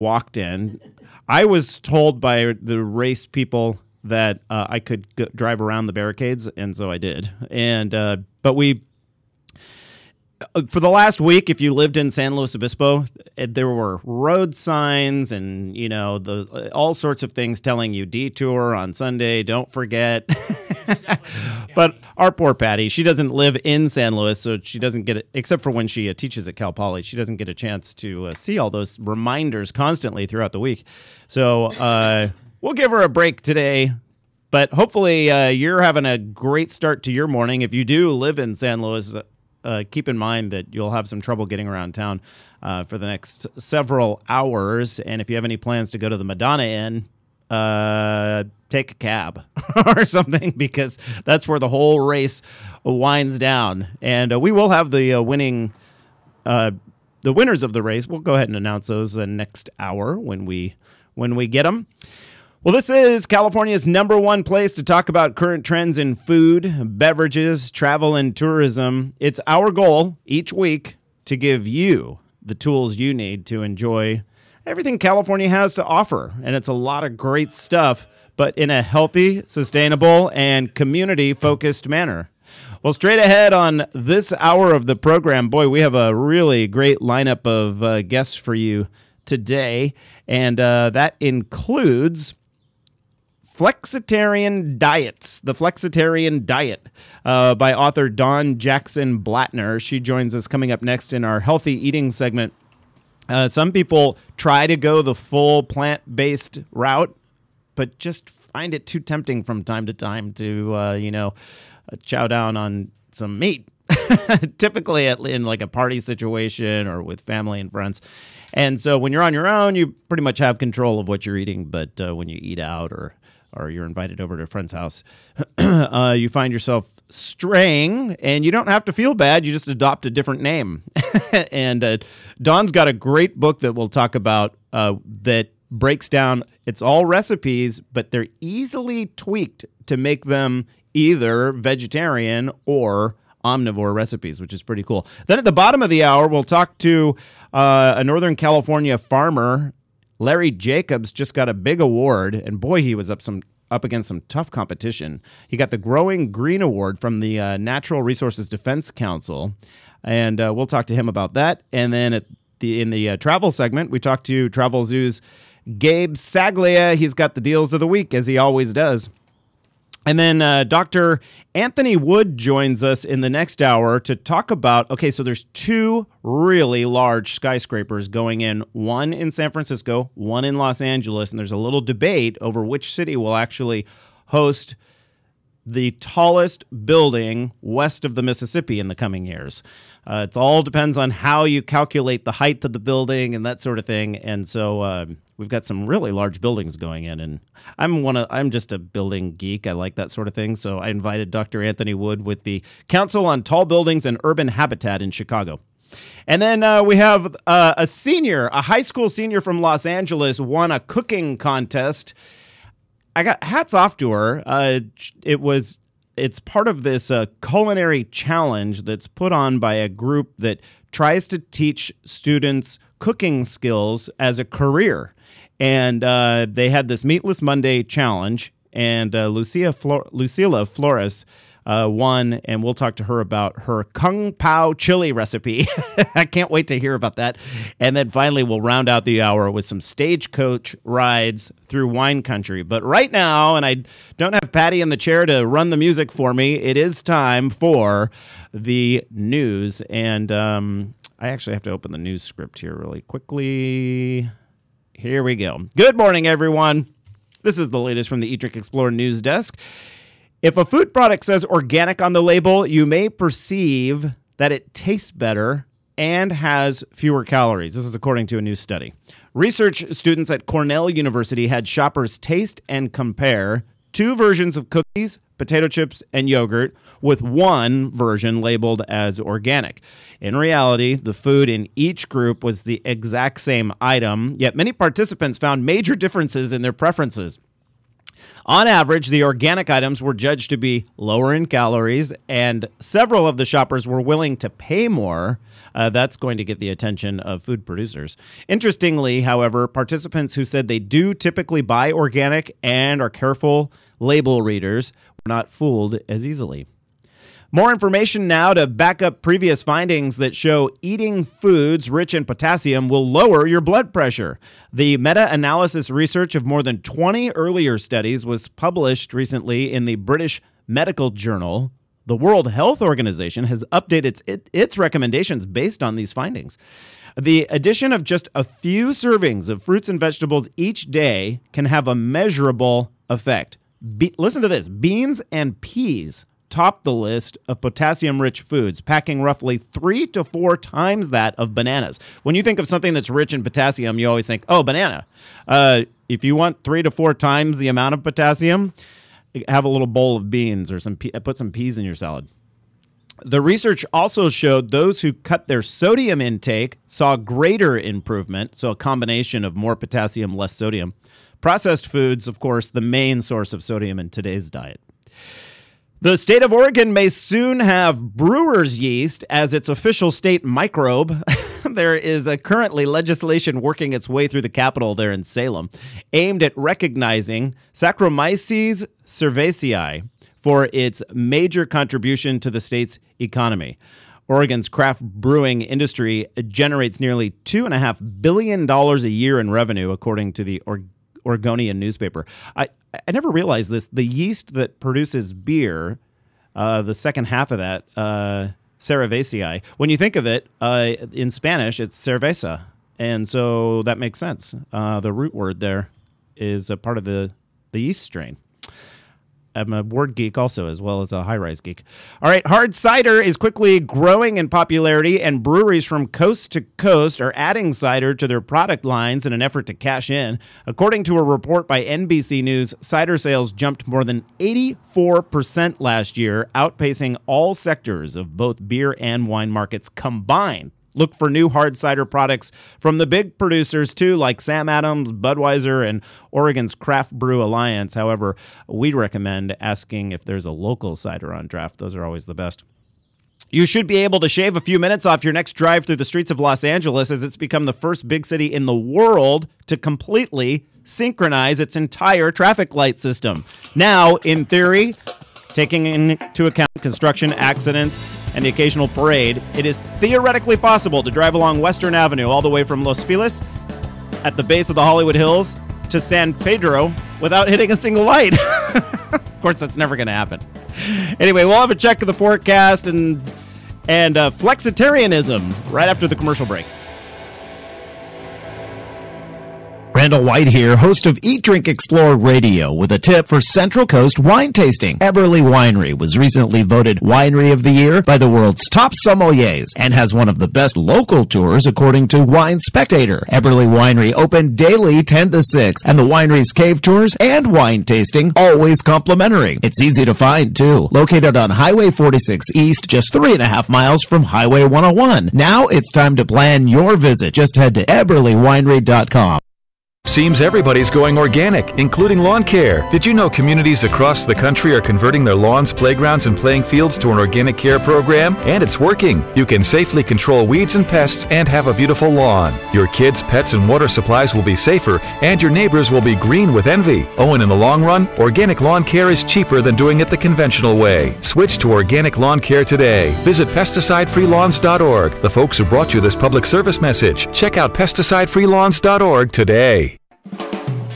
walked in. I was told by the race people that I could drive around the barricades, and so I did. And but we, for the last week, if you lived in San Luis Obispo, there were road signs and, you know, all sorts of things telling you detour on Sunday, don't forget. But our poor Patty, she doesn't live in San Luis, so she doesn't get it, except for when she teaches at Cal Poly, she doesn't get a chance to see all those reminders constantly throughout the week. So we'll give her a break today. But hopefully you're having a great start to your morning. If you do live in San Luis, keep in mind that you'll have some trouble getting around town for the next several hours. And if you have any plans to go to the Madonna Inn, take a cab or something, because that's where the whole race winds down. And we will have the winners of the race. We'll go ahead and announce those next hour when we get them. Well, this is California's #1 place to talk about current trends in food, beverages, travel, and tourism. It's our goal each week to give you the tools you need to enjoy everything California has to offer. And it's a lot of great stuff, but in a healthy, sustainable, and community-focused manner. Well, straight ahead on this hour of the program, boy, we have a really great lineup of guests for you today. And that includes Flexitarian Diets, the Flexitarian Diet by author Dawn Jackson Blattner. She joins us coming up next in our healthy eating segment. Some people try to go the full plant-based route, but just find it too tempting from time to time to, chow down on some meat, typically in like a party situation or with family and friends. And so when you're on your own, you pretty much have control of what you're eating. But when you eat out or you're invited over to a friend's house, you find yourself straying, and you don't have to feel bad. You just adopt a different name. And Dawn's got a great book that we'll talk about that breaks down, it's all recipes, but they're easily tweaked to make them either vegetarian or omnivore recipes, which is pretty cool. Then at the bottom of the hour, we'll talk to a Northern California farmer. Larry Jacobs just got a big award, and boy, he was up against some tough competition. He got the Growing Green Award from the Natural Resources Defense Council, and we'll talk to him about that. And then in the travel segment, we talked to Travelzoo's GABE SAGLIE. He's got the deals of the week, as he always does. And then Dr. Anthony Wood joins us in the next hour to talk about, okay, so there's two really large skyscrapers going in, one in San Francisco, one in Los Angeles, and there's a little debate over which city will actually host the tallest building west of the Mississippi in the coming years. It all depends on how you calculate the height of the building and that sort of thing. And so we've got some really large buildings going in, and I'm just a building geek. I like that sort of thing. So I invited Dr. Anthony Wood with the Council on Tall Buildings and Urban Habitat in Chicago. And then we have a high school senior from Los Angeles won a cooking contest. I got hats off to her. It's part of this culinary challenge that's put on by a group that tries to teach students cooking skills as a career. And they had this Meatless Monday challenge, and Lucila Flores won, and we'll talk to her about her Kung Pao chili recipe. I can't wait to hear about that. And then finally, we'll round out the hour with some stagecoach rides through wine country. But right now, and I don't have Patty in the chair to run the music for me, it is time for the news. And I actually have to open the news script here really quickly. Here we go. Good morning, everyone. This is the latest from the Eat, Drink, Explore news desk. If a food product says organic on the label, you may perceive that it tastes better and has fewer calories. This is according to a new study. Research students at Cornell University had shoppers taste and compare two versions of cookies, potato chips, and yogurt, with one version labeled as organic. In reality, the food in each group was the exact same item, yet many participants found major differences in their preferences. On average, the organic items were judged to be lower in calories, and several of the shoppers were willing to pay more. That's going to get the attention of food producers. Interestingly, however, participants who said they do typically buy organic and are careful label readers were not fooled as easily. More information now to back up previous findings that show eating foods rich in potassium will lower your blood pressure. The meta-analysis research of more than 20 earlier studies was published recently in the British Medical Journal. The World Health Organization has updated its recommendations based on these findings. The addition of just a few servings of fruits and vegetables each day can have a measurable effect. Listen to this. Beans and peas top the list of potassium-rich foods, packing roughly 3 to 4 times that of bananas. When you think of something that's rich in potassium, you always think, oh, banana. If you want 3 to 4 times the amount of potassium, have a little bowl of beans or put some peas in your salad. The research also showed those who cut their sodium intake saw greater improvement, so a combination of more potassium, less sodium. Processed foods, of course, the main source of sodium in today's diet. The state of Oregon may soon have brewer's yeast as its official state microbe. There is currently legislation working its way through the Capitol there in Salem, aimed at recognizing Saccharomyces cerevisiae for its major contribution to the state's economy. Oregon's craft brewing industry generates nearly $2.5 billion a year in revenue, according to the Oregonian newspaper. I never realized this. The yeast that produces beer, the second half of that, cerevisiae, when you think of it, in Spanish, it's cerveza. And so that makes sense. The root word there is a part of the yeast strain. I'm a word geek also, as well as a high-rise geek. All right, hard cider is quickly growing in popularity, and breweries from coast to coast are adding cider to their product lines in an effort to cash in. According to a report by NBC News, cider sales jumped more than 84% last year, outpacing all sectors of both beer and wine markets combined. Look for new hard cider products from the big producers, too, like Sam Adams, Budweiser, and Oregon's Craft Brew Alliance. However, we recommend asking if there's a local cider on draft. Those are always the best. You should be able to shave a few minutes off your next drive through the streets of Los Angeles, as it's become the first big city in the world to completely synchronize its entire traffic light system. Now, in theory, taking into account construction, accidents, and the occasional parade, it is theoretically possible to drive along Western Avenue all the way from Los Feliz at the base of the Hollywood Hills to San Pedro without hitting a single light. Of course, that's never going to happen. Anyway, we'll have a check of the forecast and flexitarianism right after the commercial break. Randall White here, host of Eat, Drink, Explore Radio, with a tip for Central Coast wine tasting. Eberly Winery was recently voted Winery of the Year by the world's top sommeliers and has one of the best local tours according to Wine Spectator. Eberly Winery open daily 10 to 6, and the winery's cave tours and wine tasting always complimentary. It's easy to find, too. Located on Highway 46 East, just 3.5 miles from Highway 101. Now it's time to plan your visit. Just head to eberlywinery.com. Seems everybody's going organic, including lawn care. Did you know communities across the country are converting their lawns, playgrounds, and playing fields to an organic care program? And it's working. You can safely control weeds and pests and have a beautiful lawn. Your kids, pets, and water supplies will be safer, and your neighbors will be green with envy. Oh, and in the long run, organic lawn care is cheaper than doing it the conventional way. Switch to organic lawn care today. Visit pesticidefreelawns.org. The folks who brought you this public service message. Check out pesticidefreelawns.org today.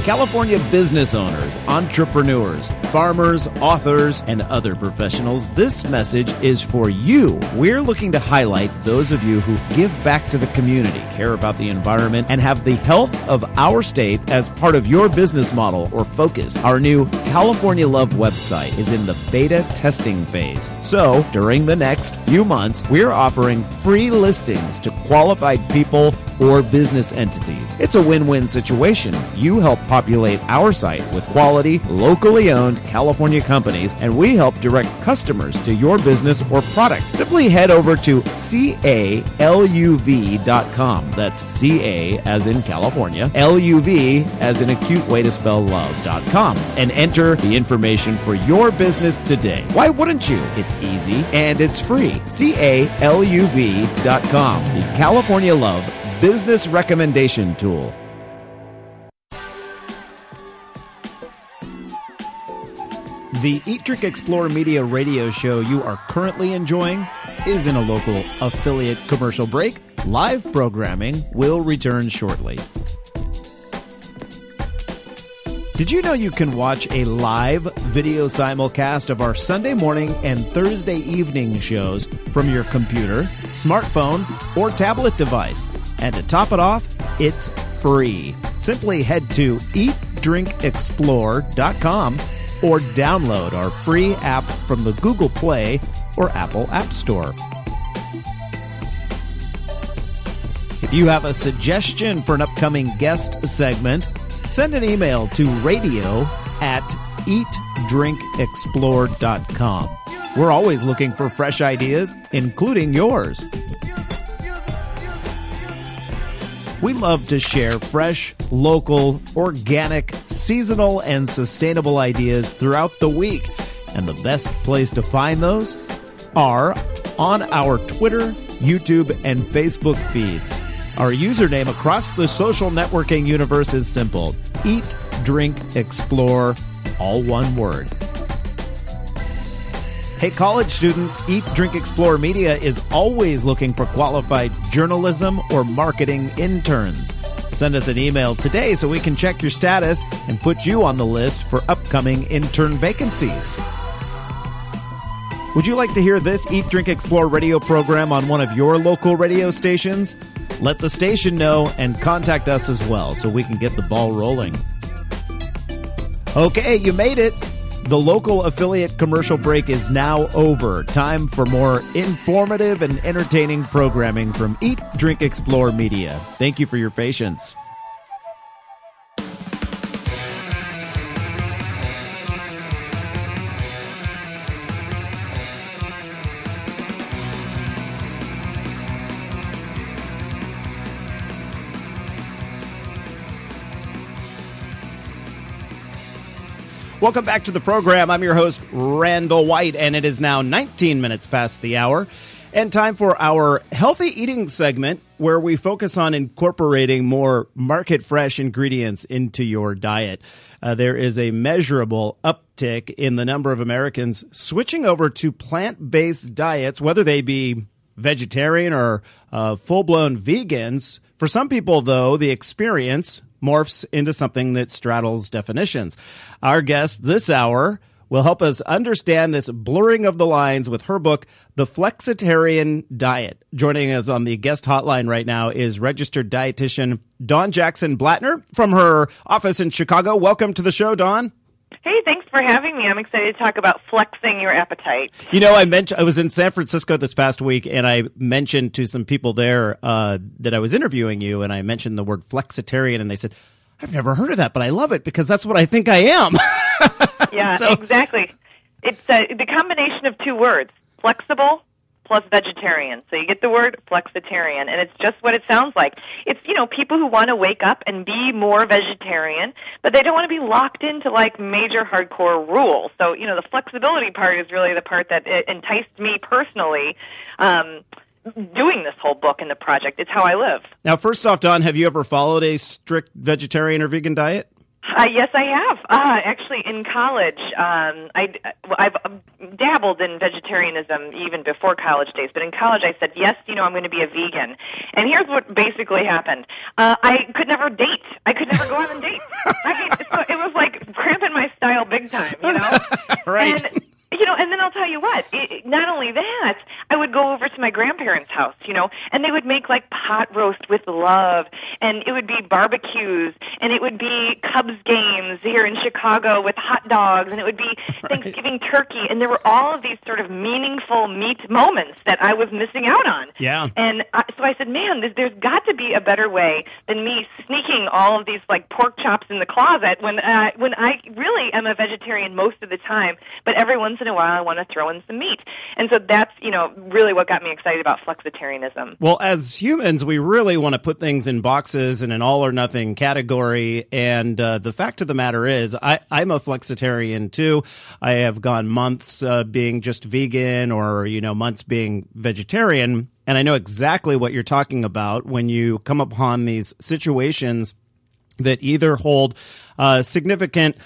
California business owners, entrepreneurs, farmers, authors, and other professionals, this message is for you. We're looking to highlight those of you who give back to the community, care about the environment, and have the health of our state as part of your business model or focus. Our new California Love website is in the beta testing phase. So, during the next few months, we're offering free listings to qualified people or business entities. It's a win-win situation. You help populate our site with quality, locally owned California companies, and we help direct customers to your business or product. Simply head over to CALUV.com. That's CA as in California, LUV as in a cute way to spell love.com, and enter the information for your business today. Why wouldn't you? It's easy and it's free. CALUV.com, the California Love Business Recommendation Tool. The Eat, Drink, Explore Media radio show you are currently enjoying is in a local affiliate commercial break. Live programming will return shortly. Did you know you can watch a live video simulcast of our Sunday morning and Thursday evening shows from your computer, smartphone, or tablet device? And to top it off, it's free. Simply head to eatdrinkexplore.com or download our free app from the Google Play or Apple App Store. If you have a suggestion for an upcoming guest segment, send an email to radio@eatdrinkexplore.com. We're always looking for fresh ideas, including yours. We love to share fresh, local, organic, seasonal, and sustainable ideas throughout the week. And the best place to find those are on our Twitter, YouTube, and Facebook feeds. Our username across the social networking universe is simple: Eat, Drink, Explore, all one word. Hey, college students, Eat, Drink, Explore Media is always looking for qualified journalism or marketing interns. Send us an email today so we can check your status and put you on the list for upcoming intern vacancies. Would you like to hear this Eat, Drink, Explore radio program on one of your local radio stations? Let the station know and contact us as well so we can get the ball rolling. Okay, you made it. The local affiliate commercial break is now over. Time for more informative and entertaining programming from Eat, Drink, Explore Media. Thank you for your patience. Welcome back to the program. I'm your host, Randall White, and it is now 19 minutes past the hour, and time for our healthy eating segment, where we focus on incorporating more market-fresh ingredients into your diet. There is a measurable uptick in the number of Americans switching over to plant-based diets, whether they be vegetarian or full-blown vegans. For some people, though, the experience morphs into something that straddles definitions. Our guest this hour will help us understand this blurring of the lines with her book, The Flexitarian Diet. Joining us on the guest hotline right now is registered dietitian Dawn Jackson Blattner from her office in Chicago. Welcome to the show, Dawn. Hey, thanks for having me. I'm excited to talk about flexing your appetite. You know, I was in San Francisco this past week, and I mentioned to some people there that I was interviewing you, and I mentioned the word flexitarian, and they said, I've never heard of that, but I love it because that's what I think I am. Yeah, exactly. It's the combination of two words, flexible plus vegetarian. So you get the word flexitarian, and it's just what it sounds like. It's, people who want to wake up and be more vegetarian, but they don't want to be locked into, major hardcore rules. So, the flexibility part is really the part that enticed me personally doing this whole book and the project. It's how I live. Now, first off, Dawn, have you ever followed a strict vegetarian or vegan diet? Yes, I have. Actually, in college, I've dabbled in vegetarianism even before college days. But in college, I said, yes, I'm going to be a vegan. And here's what basically happened. I could never date. I could never go on a date. So it was like cramping my style big time, Right. And then I'll tell you what, not only that, I would go over to my grandparents' house, and they would make pot roast with love, and it would be barbecues, and it would be Cubs games here in Chicago with hot dogs, and it would be Thanksgiving turkey, and there were all of these sort of meaningful meat moments that I was missing out on. Yeah. And so I said, man, there's got to be a better way than me sneaking all of these like pork chops in the closet when I really am a vegetarian most of the time, but every once in a while I want to throw in some meat. And so that's, really what got me excited about flexitarianism. Well, as humans, we really want to put things in boxes and an all or nothing category. And the fact of the matter is, I'm a flexitarian too. I have gone months being just vegan or, months being vegetarian. And I know exactly what you're talking about when you come upon these situations that either hold significant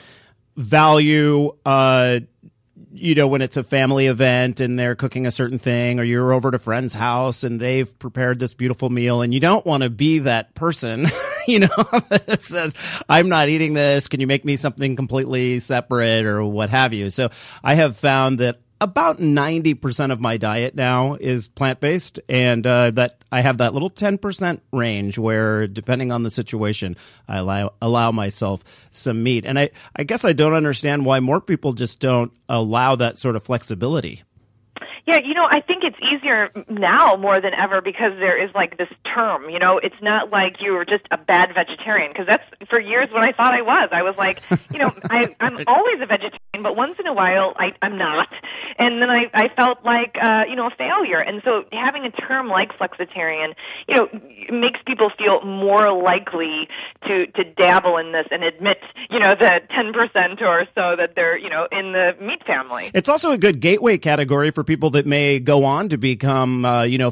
value, when it's a family event and they're cooking a certain thing, or you're over at a friend's house and they've prepared this beautiful meal, and you don't want to be that person, that says, I'm not eating this. Can you make me something completely separate or what have you? So I have found that about 90% of my diet now is plant-based, and that I have that little 10% range where, depending on the situation, I allow myself some meat. And I guess I don't understand why more people just don't allow that sort of flexibility. Yeah, I think it's easier now more than ever because there is like this term, it's not like you were just a bad vegetarian, because that's for years what I thought I was. I was like, I'm always a vegetarian, but once in a while I'm not. And then I felt like, a failure. And so having a term like flexitarian, makes people feel more likely to dabble in this and admit, the 10% or so that they're, in the meat family. It's also a good gateway category for people that may go on to become,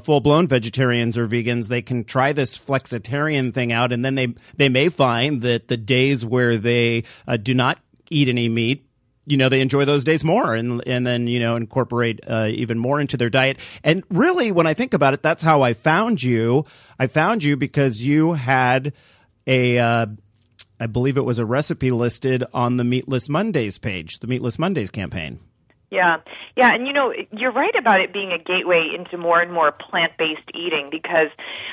full-blown vegetarians or vegans. They can try this flexitarian thing out, and then they may find that the days where they do not eat any meat, they enjoy those days more, and then, incorporate even more into their diet. And really, when I think about it, that's how I found you. I found you because you had I believe it was a recipe listed on the Meatless Mondays page, the Meatless Mondays campaign. Yeah, and you're right about it being a gateway into more and more plant-based eating because,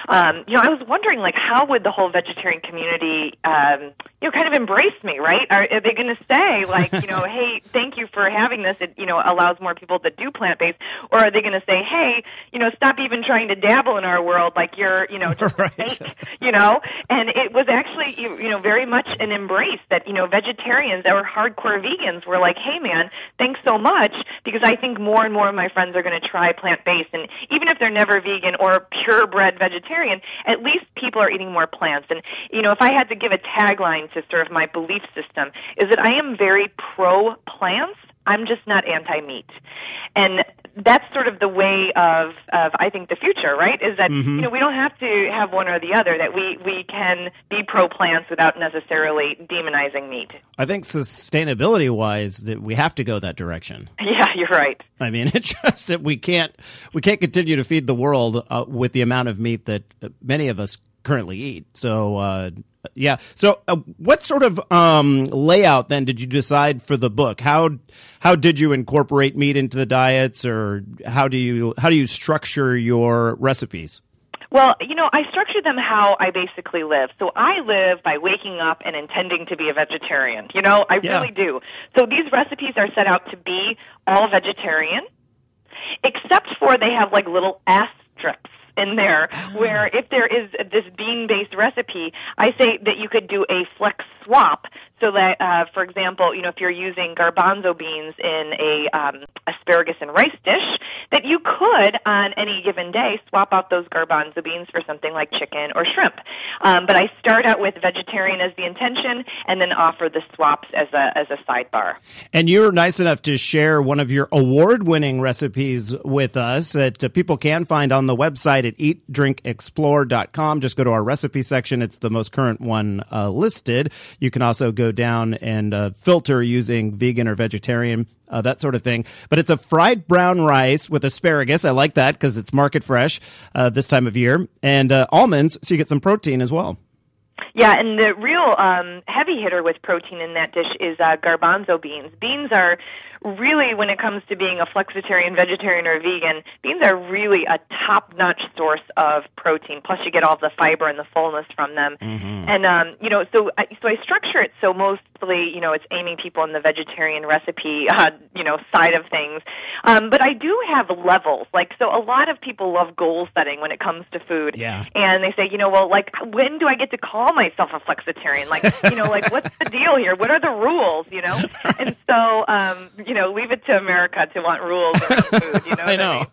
I was wondering, like, how would the whole vegetarian community, kind of embrace me, right? Are they going to say, like, hey, thank you for having this, it, allows more people to do plant-based, or are they going to say, hey, stop even trying to dabble in our world, like you're, just right. a snake, And it was actually, very much an embrace that, vegetarians that were hardcore vegans were like, hey, man, thanks so much. Because I think more and more of my friends are going to try plant-based. And even if they're never vegan or purebred vegetarian, at least people are eating more plants. And, if I had to give a tagline to sort of my belief system, is that I am very pro-plants. I'm just not anti-meat. And that's sort of the way of I think, the future, right? Is that, we don't have to have one or the other, that we can be pro-plants without necessarily demonizing meat. I think sustainability-wise, that we have to go that direction. Yeah, you're right. I mean, it's just that we can't continue to feed the world with the amount of meat that many of us currently eat. So, yeah. So, what sort of layout then did you decide for the book? How did you incorporate meat into the diets, or how do you structure your recipes? Well, I structure them how I basically live. So I live by waking up and intending to be a vegetarian. I really do. So these recipes are set out to be all vegetarian, except for they have like little asterisks in there where if there is this bean-based recipe, I say that you could do a flex swap so that, for example, if you're using garbanzo beans in a asparagus and rice dish, that you could, on any given day, swap out those garbanzo beans for something like chicken or shrimp. But I start out with vegetarian as the intention and then offer the swaps as a sidebar. And you're nice enough to share one of your award-winning recipes with us that people can find on the website at eatdrinkexplore.com. Just go to our recipe section. It's the most current one listed. You can also go down and filter using vegan or vegetarian, that sort of thing. But it's a fried brown rice with asparagus. I like that because it's market fresh this time of year. And almonds, so you get some protein as well. Yeah, and the real heavy hitter with protein in that dish is garbanzo beans. Beans are really, when it comes to being a flexitarian, vegetarian, or vegan, beans are really a top-notch source of protein. Plus, you get all the fiber and the fullness from them. And so I structure it so mostly, it's aiming people in the vegetarian recipe, side of things. But I do have levels. So a lot of people love goal setting when it comes to food. Yeah. And they say, when do I get to call myself a flexitarian? What's the deal here? What are the rules, And so, leave it to America to want rules around food, you know what I know.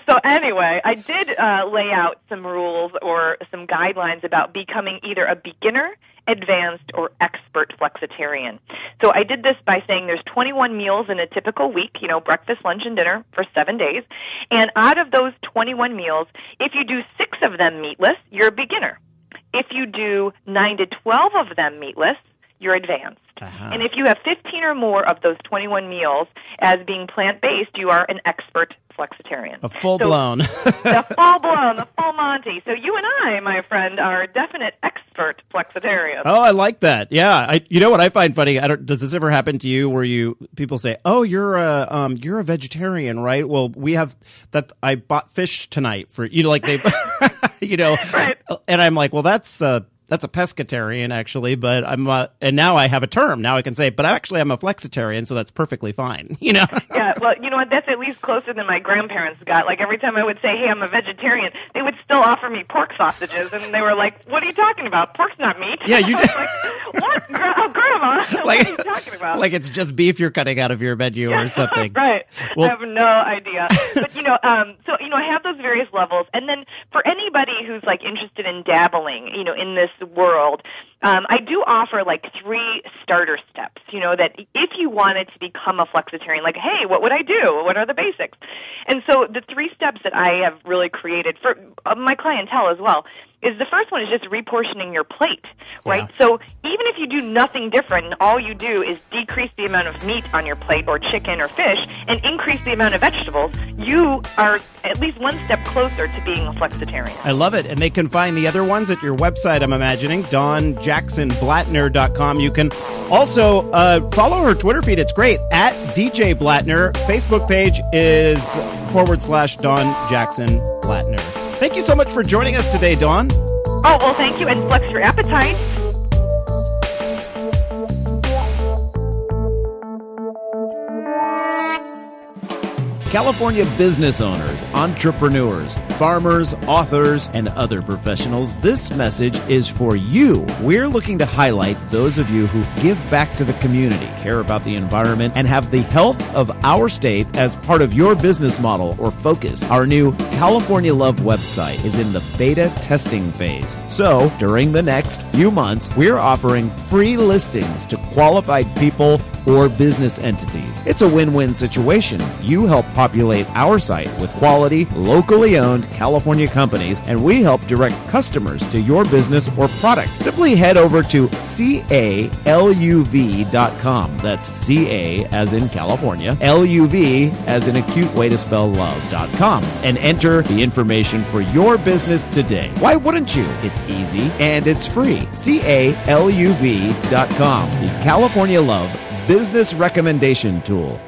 So anyway, I did lay out some rules or some guidelines about becoming either a beginner, advanced, or expert flexitarian. So I did this by saying there's 21 meals in a typical week, breakfast, lunch, and dinner for 7 days. And out of those 21 meals, if you do 6 of them meatless, you're a beginner. If you do 9 to 12 of them meatless, you're advanced. And if you have 15 or more of those 21 meals as being plant-based, you are an expert flexitarian. A full-blown. The full-blown, the full Monty. So you and I, my friend, are definite expert flexitarians. Oh, I like that. Yeah. You know what I find funny? Does this ever happen to you where people say, "Oh, you're a vegetarian, right?" Well, we have that. I bought fish tonight for they, Right. And I'm like, well, that's a pescatarian, actually, but and now I have a term. Now I can say, but actually I'm a flexitarian, so that's perfectly fine, Yeah, well, you know what? That's at least closer than my grandparents got. Every time I would say, hey, I'm a vegetarian, they would still offer me pork sausages, and they were like, what are you talking about? Pork's not meat. Yeah, you I was like, what? Grandma, what are you talking about? Like it's just beef you're cutting out of your menu or something. Right. Well, I have no idea. But, I have those various levels. And then for anybody who's, interested in dabbling, in this world, I do offer 3 starter steps, that if you wanted to become a flexitarian, hey, what would I do? What are the basics? And so the 3 steps that I have really created for my clientele as well is the first one is just reportioning your plate, right? Yeah. So even if you do nothing different and all you do is decrease the amount of meat on your plate or chicken or fish and increase the amount of vegetables, you are at least one step closer to being a flexitarian. I love it. And they can find the other ones at your website, I'm imagining, DawnJacksonBlattner.com. You can also follow her Twitter feed. It's great, at DJ Blattner. Facebook page is /Dawn Jackson Blattner. Thank you so much for joining us today, Dawn. Oh, well, thank you, and flex your appetite. California business owners, entrepreneurs, farmers, authors, and other professionals, this message is for you. We're looking to highlight those of you who give back to the community, care about the environment, and have the health of our state as part of your business model or focus. Our new California Love website is in the beta testing phase. So, during the next few months, we're offering free listings to qualified people or business entities. It's a win-win situation. You help populate our site with quality, locally owned California companies, and we help direct customers to your business or product. Simply head over to CALUV.com. That's CA as in California, LUV as in a cute way to spell love.com, and enter the information for your business today. Why wouldn't you? It's easy and it's free. CALUV.com, the California Love Business Recommendation Tool.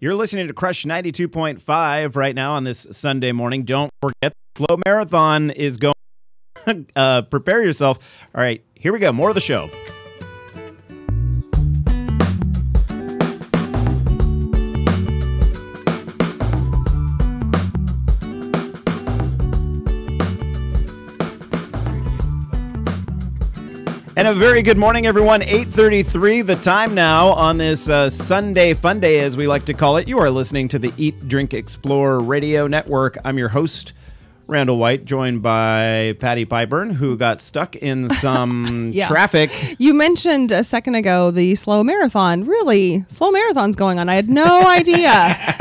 You're listening to Crush 92.5 right now on this Sunday morning. Don't forget, the Slow Marathon is going. Prepare yourself. All right, here we go. More of the show. And a very good morning, everyone. 8:33, the time now on this Sunday Funday, as we like to call it. You are listening to the Eat, Drink, Explore Radio Network. I'm your host, Randall White, joined by Patty Pyburn, who got stuck in some traffic. You mentioned a second ago the slow marathon. Really, slow marathon's going on. I had no idea.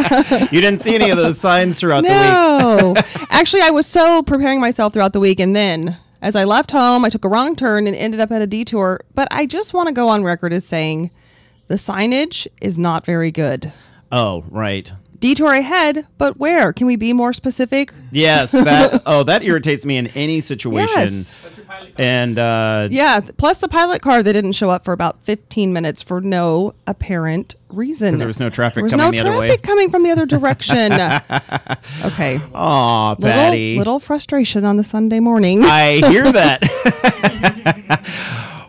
You didn't see any of those signs throughout the week. No. Actually, I was so preparing myself throughout the week, and then as I left home, I took a wrong turn and ended up at a detour. But I just want to go on record as saying the signage is not very good. Oh, right. Detour ahead, but where? Can we be more specific? Yes, that irritates me in any situation. Yes. And plus the pilot car that didn't show up for about 15 minutes for no apparent reason. Because there was no traffic coming the other way. There was no traffic coming from the other direction. Okay. Aw, Patty. Little frustration on the Sunday morning. I hear that.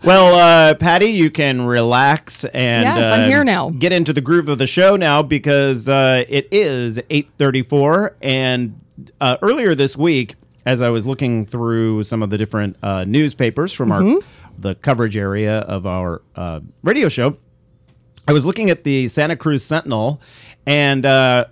Well, Patty, you can relax and yes, I'm here now. Get into the groove of the show now because it is 8:34. And earlier this week, as I was looking through some of the different newspapers from the coverage area of our radio show, I was looking at the Santa Cruz Sentinel and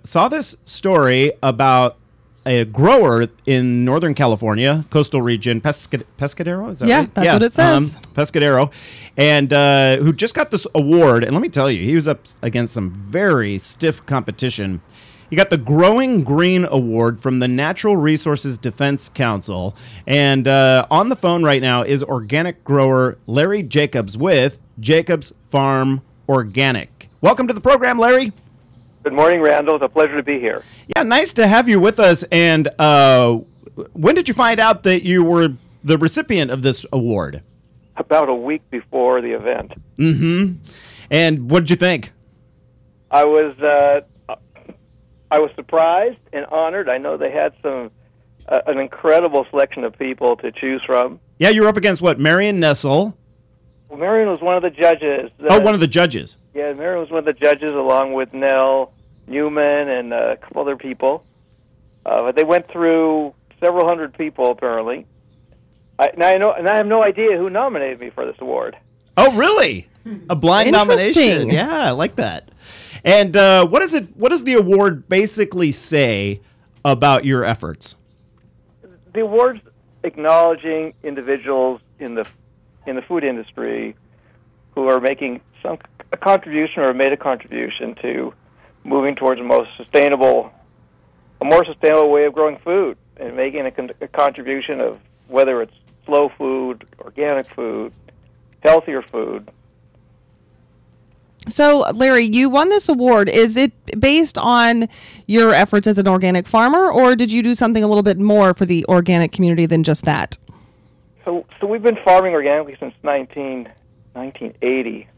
saw this story about a grower in Northern California, coastal region, Pescadero, is that right? That's what it says. Pescadero, and who just got this award. And let me tell you, he was up against some very stiff competition. He got the Growing Green Award from the Natural Resources Defense Council. And on the phone right now is organic grower Larry Jacobs with Jacobs Farm Organic. Welcome to the program, Larry. Good morning, Randall. It's a pleasure to be here. Yeah, nice to have you with us. And when did you find out that you were the recipient of this award? About a week before the event. Mm-hmm. And what did you think? I was surprised and honored. I know they had an incredible selection of people to choose from. Yeah, you were up against what? Marion Nessel. Well, Marion was one of the judges. One of the judges. Yeah, Marion was one of the judges, along with Nell Newman and a couple other people. But they went through several hundred people, apparently. I have no idea who nominated me for this award. Oh, really? A blind nomination? Yeah, I like that. And what does the award basically say about your efforts? The award's acknowledging individuals in the food industry who are making a contribution or made a contribution to moving towards a more sustainable way of growing food and making a contribution of whether it's slow food, organic food, healthier food. So, Larry, you won this award. Is it based on your efforts as an organic farmer, or did you do something a little bit more for the organic community than just that? So we've been farming organically since 1980.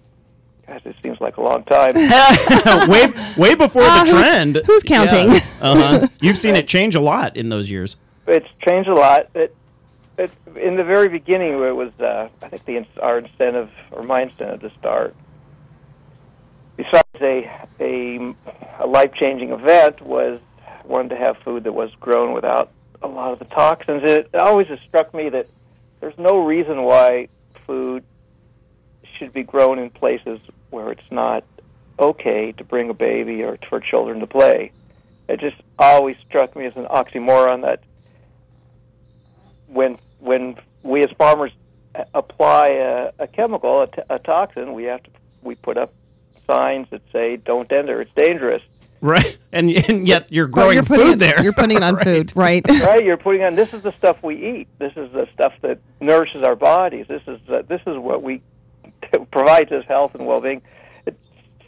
Gosh, it seems like a long time. way before the trend. Who's counting? Yeah. You've seen it change a lot in those years. It's changed a lot. In the very beginning, it was I think my incentive to start. Besides a life-changing event, was wanted to have food that was grown without a lot of the toxins. It always has struck me that there's no reason why food should be grown in places where it's not okay to bring a baby or for children to play. It just always struck me as an oxymoron that when we as farmers apply a chemical, a toxin, we put up signs that say "Don't enter; it's dangerous." Right, and yet you're growing food there. You're putting it on food, right? Right, you're putting on. This is the stuff we eat. This is the stuff that nourishes our bodies. This is what we provides us health and well-being.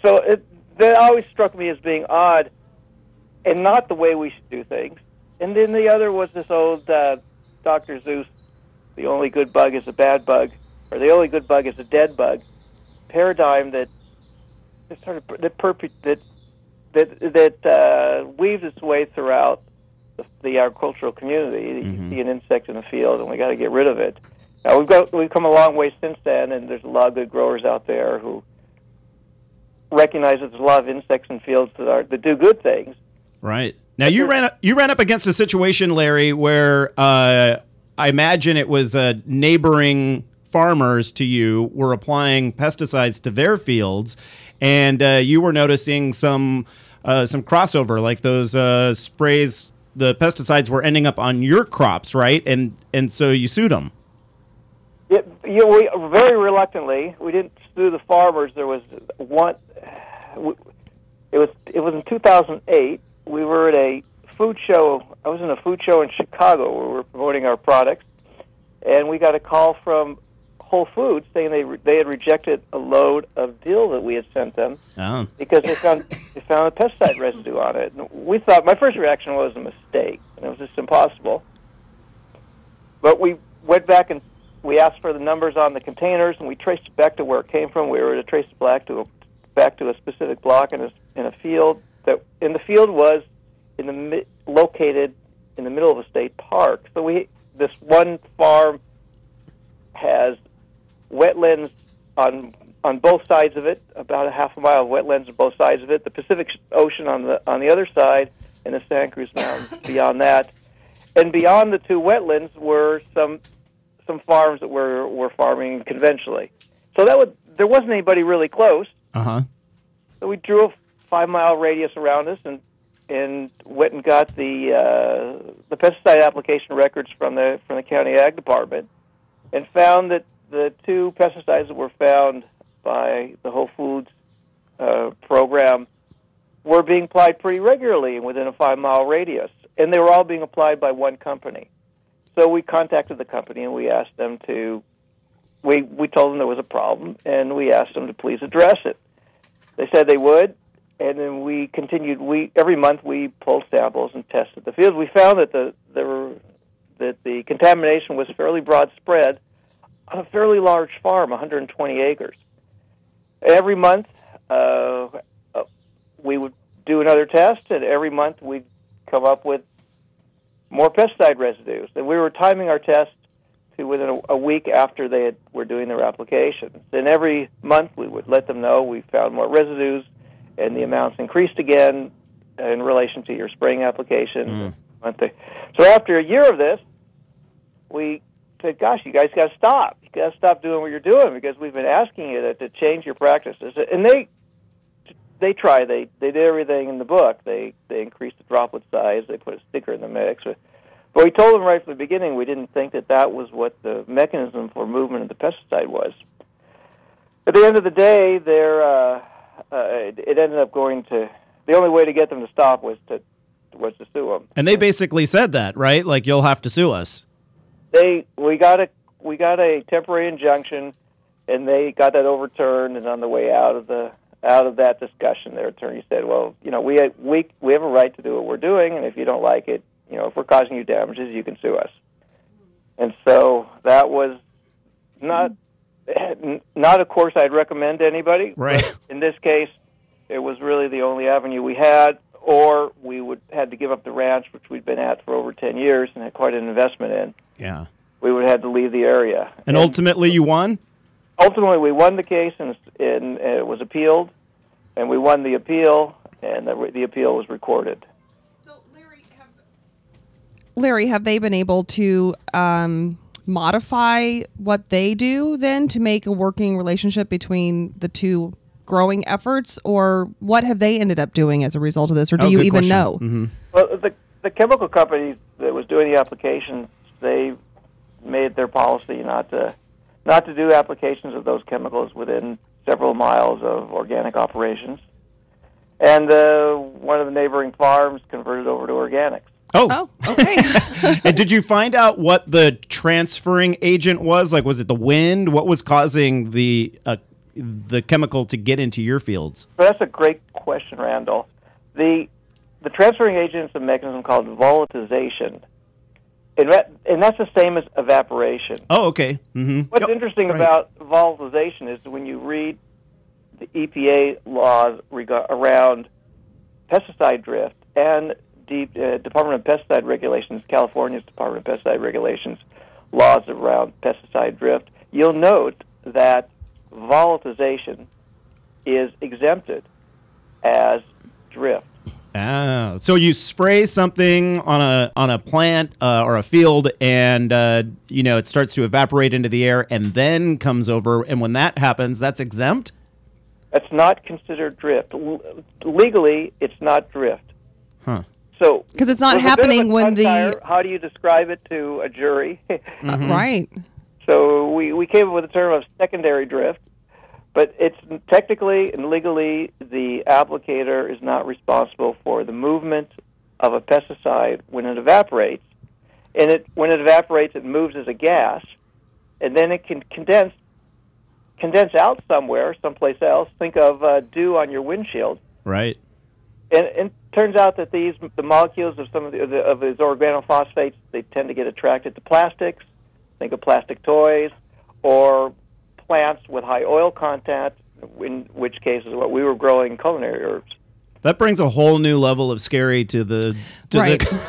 That always struck me as being odd, and not the way we should do things. And then the other was this old Dr. Seuss, the only good bug is a bad bug, or the only good bug is a dead bug paradigm that that weaves its way throughout the agricultural community. You see an insect in the field, and we got to get rid of it. Now we've come a long way since then, and there's a lot of good growers out there who recognize that there's a lot of insects in fields that do good things. Right. Now you ran up against a situation, Larry, where I imagine it was neighboring farmers to you were applying pesticides to their fields, and you were noticing some crossover, like those sprays. The pesticides were ending up on your crops, right? And so you sued them. Yeah, we very reluctantly. We didn't sue the farmers. There was one. It was in 2008. We were at a food show. I was in a food show in Chicago where we were promoting our products, and we got a call from Whole Foods saying they had rejected a load of dill that we had sent them because they found a pesticide residue on it. And we thought, my first reaction was a mistake, and it was just impossible. But we went back and we asked for the numbers on the containers, and we traced it back to where it came from. We were to trace it back to a specific block in a field. And the field was located in the middle of a state park. So this one farm has wetlands on both sides of it, about a half a mile of wetlands on both sides of it. The Pacific Ocean on the other side, and the Santa Cruz Mountains beyond that. And beyond the two wetlands were some farms that were farming conventionally. So there wasn't anybody really close. So we drew a 5-mile radius around us and went and got the pesticide application records from the county ag department, and found that the two pesticides that were found by the Whole Foods program were being applied pretty regularly within a 5-mile radius, and they were all being applied by one company. So we contacted the company and we asked them we told them there was a problem, and we asked them to please address it. They said they would, and then we continued. Every month we pulled samples and tested the fields. We found that the contamination was fairly broad spread on a fairly large farm, 120 acres. Every month we would do another test, and every month we'd come up with more pesticide residues. And we were timing our tests to within a week after they were doing their applications. And every month we would let them know we found more residues, and the amounts increased again in relation to your spraying application. So after a year of this, we said, gosh, you guys got to stop. You got to stop doing what you're doing, because we've been asking you to change your practices. And they tried. They did everything in the book. They increased the droplet size. They put a sticker in the mix. But we told them right from the beginning we didn't think that was what the mechanism for movement of the pesticide was. At the end of the day, it ended up going to, the only way to get them to stop was to sue them. And they basically said that, right? Like, you'll have to sue us. We got a temporary injunction, and they got that overturned. And on the way out of that discussion, their attorney said, "Well, we have a right to do what we're doing, and if you don't like it, if we're causing you damages, you can sue us." And so that was not a course I'd recommend to anybody. Right. But in this case, it was really the only avenue we had, or we had to give up the ranch, which we'd been at for over 10 years and had quite an investment in. Yeah. We would have had to leave the area. And ultimately you won? Ultimately, we won the case, and it was appealed, and we won the appeal, and the appeal was recorded. So, Larry, have they been able to modify what they do then to make a working relationship between the two growing efforts, or what have they ended up doing as a result of this, or do you even know? Mm-hmm. Well, the chemical company that was doing the applications, they made their policy not to do applications of those chemicals within several miles of organic operations. And one of the neighboring farms converted over to organics. Oh, okay. And did you find out what the transferring agent was? Like, was it the wind? What was causing the chemical to get into your fields? So that's a great question, Randall. The transferring agent is a mechanism called volatilization. And that's the same as evaporation. Oh, okay. Mm-hmm. What's interesting about volatilization is when you read the EPA laws around pesticide drift and the Department of Pesticide Regulations, California's Department of Pesticide Regulations, laws around pesticide drift, you'll note that volatilization is exempted as drift. Ah, so you spray something on a plant or a field, and it starts to evaporate into the air, and then comes over. And when that happens, that's exempt. That's not considered drift. Legally, it's not drift. Huh. So because it's not happening when how do you describe it to a jury? Mm-hmm. Right. So we came up with a term of secondary drift. But it's technically and legally, the applicator is not responsible for the movement of a pesticide when it evaporates. And when it evaporates, it moves as a gas, and then it can condense out someplace else. Think of dew on your windshield. Right. And it turns out that the molecules of some of these organophosphates, they tend to get attracted to plastics. Think of plastic toys, or plants with high oil content, in which case is what we were growing, culinary herbs. That brings a whole new level of scary to the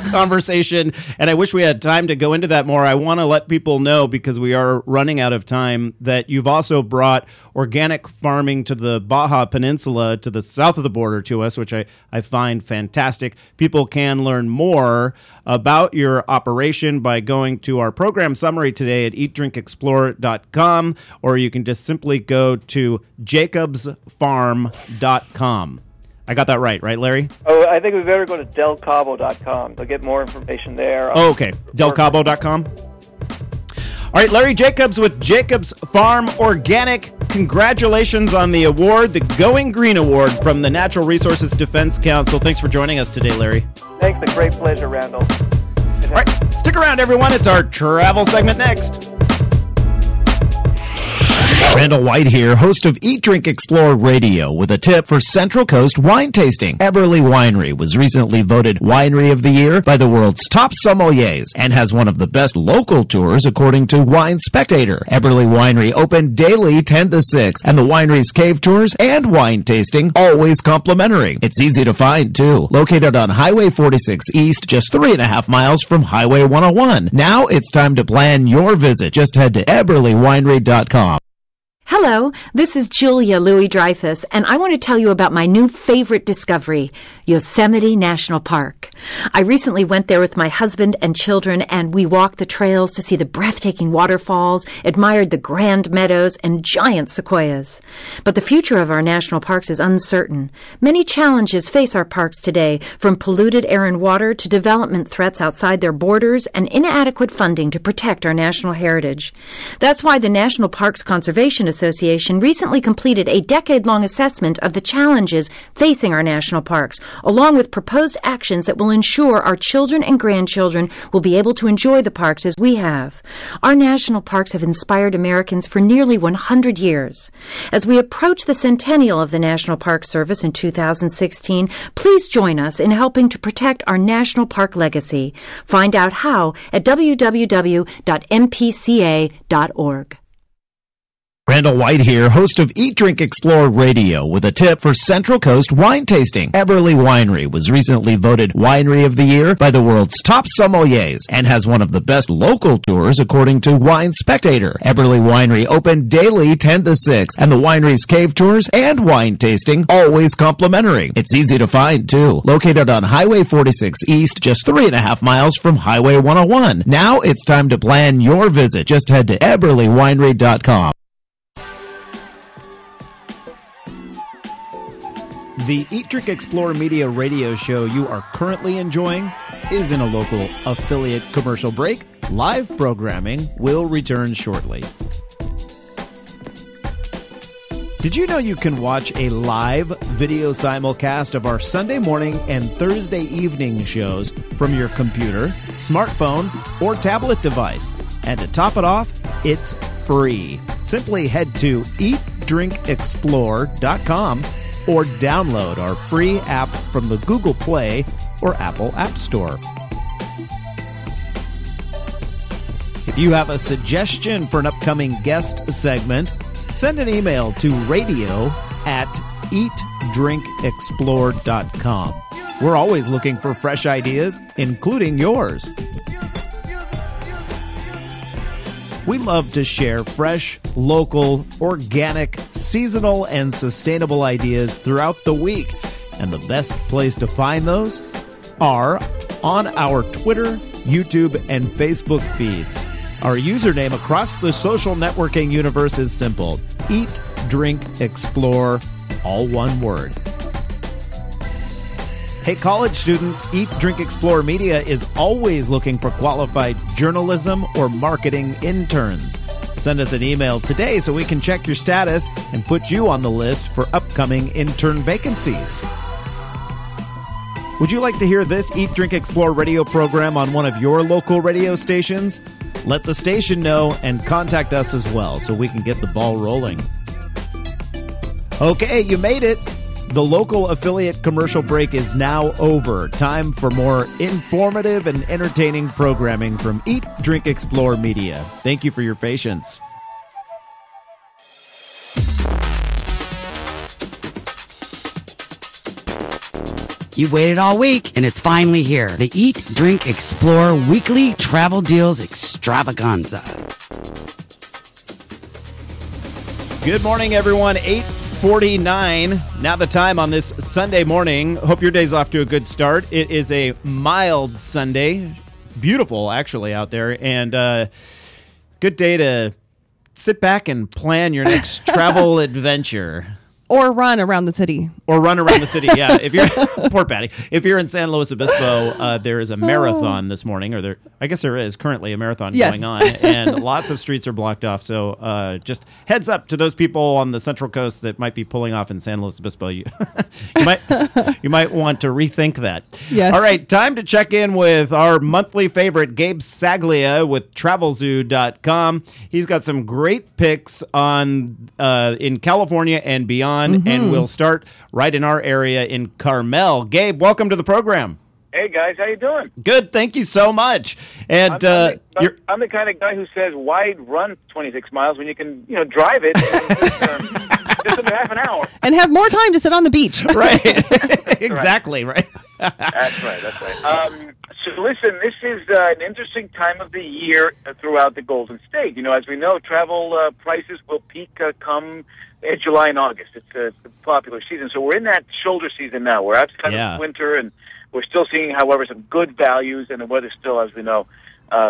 conversation, and I wish we had time to go into that more. I want to let people know, because we are running out of time, that you've also brought organic farming to the Baja Peninsula, to the south of the border to us, which I find fantastic. People can learn more about your operation by going to our program summary today at eatdrinkexplore.com, or you can just simply go to jacobsfarm.com. I got that right, Larry? Oh, I think we better go to delcabo.com. They'll get more information there. Oh, okay. delcabo.com. All right, Larry Jacobs with Jacobs Farm Organic. Congratulations on the award, the Going Green Award from the Natural Resources Defense Council. Thanks for joining us today, Larry. Thanks. A great pleasure, Randall. All right, stick around, everyone. It's our travel segment next. Randall White here, host of Eat, Drink, Explore Radio, with a tip for Central Coast wine tasting. Eberly Winery was recently voted Winery of the Year by the world's top sommeliers and has one of the best local tours according to Wine Spectator. Eberly Winery open daily 10 to 6, and the winery's cave tours and wine tasting always complimentary. It's easy to find, too. Located on Highway 46 East, just 3.5 miles from Highway 101. Now it's time to plan your visit. Just head to eberlywinery.com. Hello, this is Julia Louis-Dreyfus, and I want to tell you about my new favorite discovery, Yosemite National Park. I recently went there with my husband and children, and we walked the trails to see the breathtaking waterfalls, admired the grand meadows, and giant sequoias. But the future of our national parks is uncertain. Many challenges face our parks today, from polluted air and water to development threats outside their borders and inadequate funding to protect our national heritage. That's why the National Parks Conservation Association recently completed a decade-long assessment of the challenges facing our national parks, along with proposed actions that will ensure our children and grandchildren will be able to enjoy the parks as we have. Our national parks have inspired Americans for nearly 100 years. As we approach the centennial of the National Park Service in 2016, please join us in helping to protect our national park legacy. Find out how at www.mpca.org. Randall White here, host of Eat, Drink, Explore Radio, with a tip for Central Coast wine tasting. Eberly Winery was recently voted Winery of the Year by the world's top sommeliers and has one of the best local tours according to Wine Spectator. Eberly Winery open daily 10 to 6, and the winery's cave tours and wine tasting always complimentary. It's easy to find, too. Located on Highway 46 East, just 3.5 miles from Highway 101. Now it's time to plan your visit. Just head to eberlywinery.com. The Eat, Drink, Explore Media radio show you are currently enjoying is in a local affiliate commercial break. Live programming will return shortly. Did you know you can watch a live video simulcast of our Sunday morning and Thursday evening shows from your computer, smartphone, or tablet device? And to top it off, it's free. Simply head to eatdrinkexplore.com or download our free app from the Google Play or Apple App Store. If you have a suggestion for an upcoming guest segment, send an email to radio@eatdrinkexplore.com. We're always looking for fresh ideas, including yours. We love to share fresh, local, organic, seasonal, and sustainable ideas throughout the week. And the best place to find those are on our Twitter, YouTube, and Facebook feeds. Our username across the social networking universe is simple: Eat, Drink, Explore, all one word. Hey, college students, Eat, Drink, Explore Media is always looking for qualified journalism or marketing interns. Send us an email today so we can check your status and put you on the list for upcoming intern vacancies. Would you like to hear this Eat, Drink, Explore radio program on one of your local radio stations? Let the station know and contact us as well so we can get the ball rolling. Okay, you made it. The local affiliate commercial break is now over. Time for more informative and entertaining programming from Eat, Drink, Explore Media. Thank you for your patience. You waited all week, and it's finally here. The Eat, Drink, Explore Weekly Travel Deals Extravaganza. Good morning, everyone. 8:49. Now the time on this Sunday morning. Hope your day's off to a good start. It is a mild Sunday. Beautiful, actually, out there. And good day to sit back and plan your next travel adventure. Or run around the city. Or run around the city, yeah. If you're poor Patty. If you're in San Luis Obispo, there is a marathon this morning, or I guess there is currently a marathon going on, and lots of streets are blocked off. So just heads up to those people on the Central Coast that might be pulling off in San Luis Obispo. You might want to rethink that. Yes. All right, time to check in with our monthly favorite, Gabe SAGLIE with Travelzoo.com. He's got some great picks on in California and beyond. And we'll start right in our area in Carmel. Gabe, welcome to the program. Hey guys, how you doing? Good, thank you so much. And I'm the kind of guy who says, "Why run 26 miles when you can, drive it just in half an hour and have more time to sit on the beach?" Right, exactly, right. That's right. So listen, this is an interesting time of the year throughout the Golden State. As we know, travel prices will peak come July and August. It's a popular season. So we're in that shoulder season now. We're outside of winter, and we're still seeing, however, some good values, and the weather's still, as we know,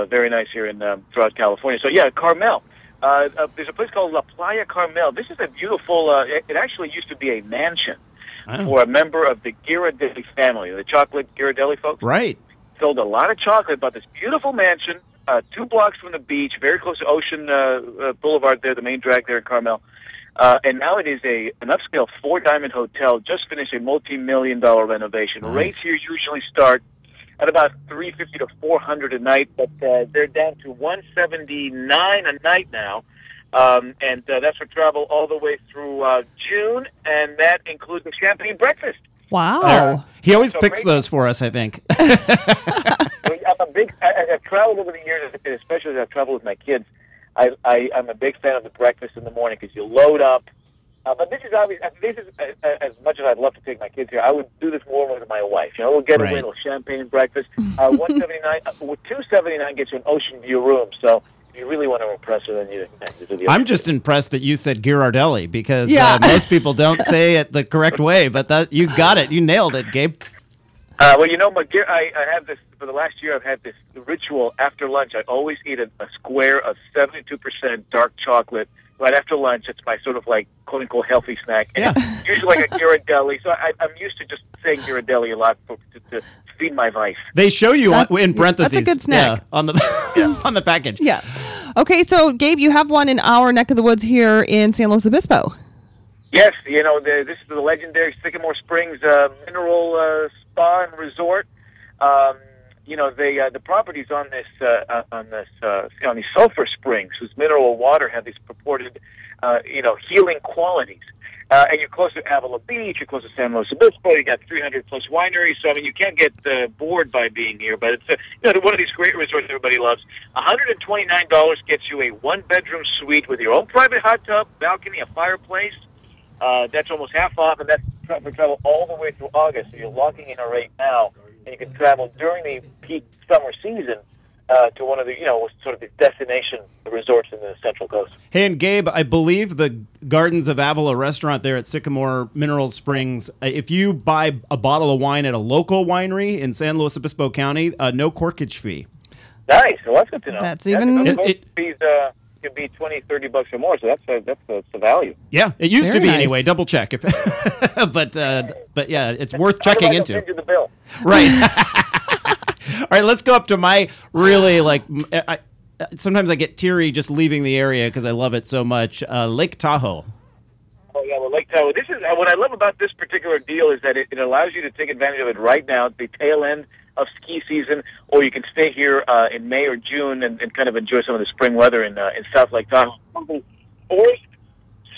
very nice here in throughout California. So, yeah, Carmel. There's a place called PLAYA Carmel. This is a beautiful, it actually used to be a mansion for a member of the Ghirardelli family, the chocolate Ghirardelli folks. Right. Sold a lot of chocolate, but this beautiful mansion, 2 blocks from the beach, very close to Ocean Boulevard there, the main drag there in Carmel. And now it is an upscale 4-diamond hotel, just finished a multi-million-dollar renovation. Nice. Rates here usually start at about $350 to $400 a night, but they're down to $179 a night now. And that's for travel all the way through June, and that includes a champagne breakfast. Wow. He always picks those for us, I think. I've traveled over the years, especially as I've traveled with my kids. I'm a big fan of the breakfast in the morning because you load up. But this is as much as I'd love to take my kids here, I would do this more with my wife. We'll get a little champagne breakfast. $279 gets you an ocean view room. So if you really want to impress her, then you do the. I'm just impressed that you said Ghirardelli because most people don't say it the correct way. But you got it. You nailed it, Gabe. I have this, for the last year, I've had this ritual after lunch. I always eat a square of 72% dark chocolate right after lunch. It's my sort of quote-unquote healthy snack. And it's usually like a Ghirardelli. So I'm used to just saying Ghirardelli a lot to feed my vice. They show you in parentheses. That's a good snack. On the on the package. Yeah. Okay, so Gabe, you have one in our neck of the woods here in San Luis Obispo. Yes, this is the legendary Sycamore Springs Mineral Spa and Resort. The properties on these sulfur springs, whose mineral water have these purported, healing qualities. And you're close to Avila Beach, you're close to San Luis Obispo, you got 300 plus wineries. So you can't get bored by being here. But it's one of these great resorts everybody loves. $129 gets you a 1-bedroom suite with your own private hot tub, balcony, a fireplace. That's almost half off, and that's for travel all the way through August. So you're locking in a rate now, and you can travel during the peak summer season to one of the, sort of the destination resorts in the Central Coast. Hey, and Gabe, I believe the Gardens of Avila restaurant there at Sycamore Mineral Springs, if you buy a bottle of wine at a local winery in San Luis Obispo County, no corkage fee. Nice. Well, that's good to know. That's even... Fees could be $20-$30 or more, so that's the value. Yeah, it used Very to be nice. anyway. Double check, but yeah, it's worth checking into. Send you the bill. Right. All right, let's go up to my really sometimes I get teary just leaving the area because I love it so much. Lake Tahoe. Oh yeah, well, Lake Tahoe. This is what I love about this particular deal is that it allows you to take advantage of it right now at the tail end of ski season, or you can stay here in May or June and kind of enjoy some of the spring weather in South Lake Tahoe. Forest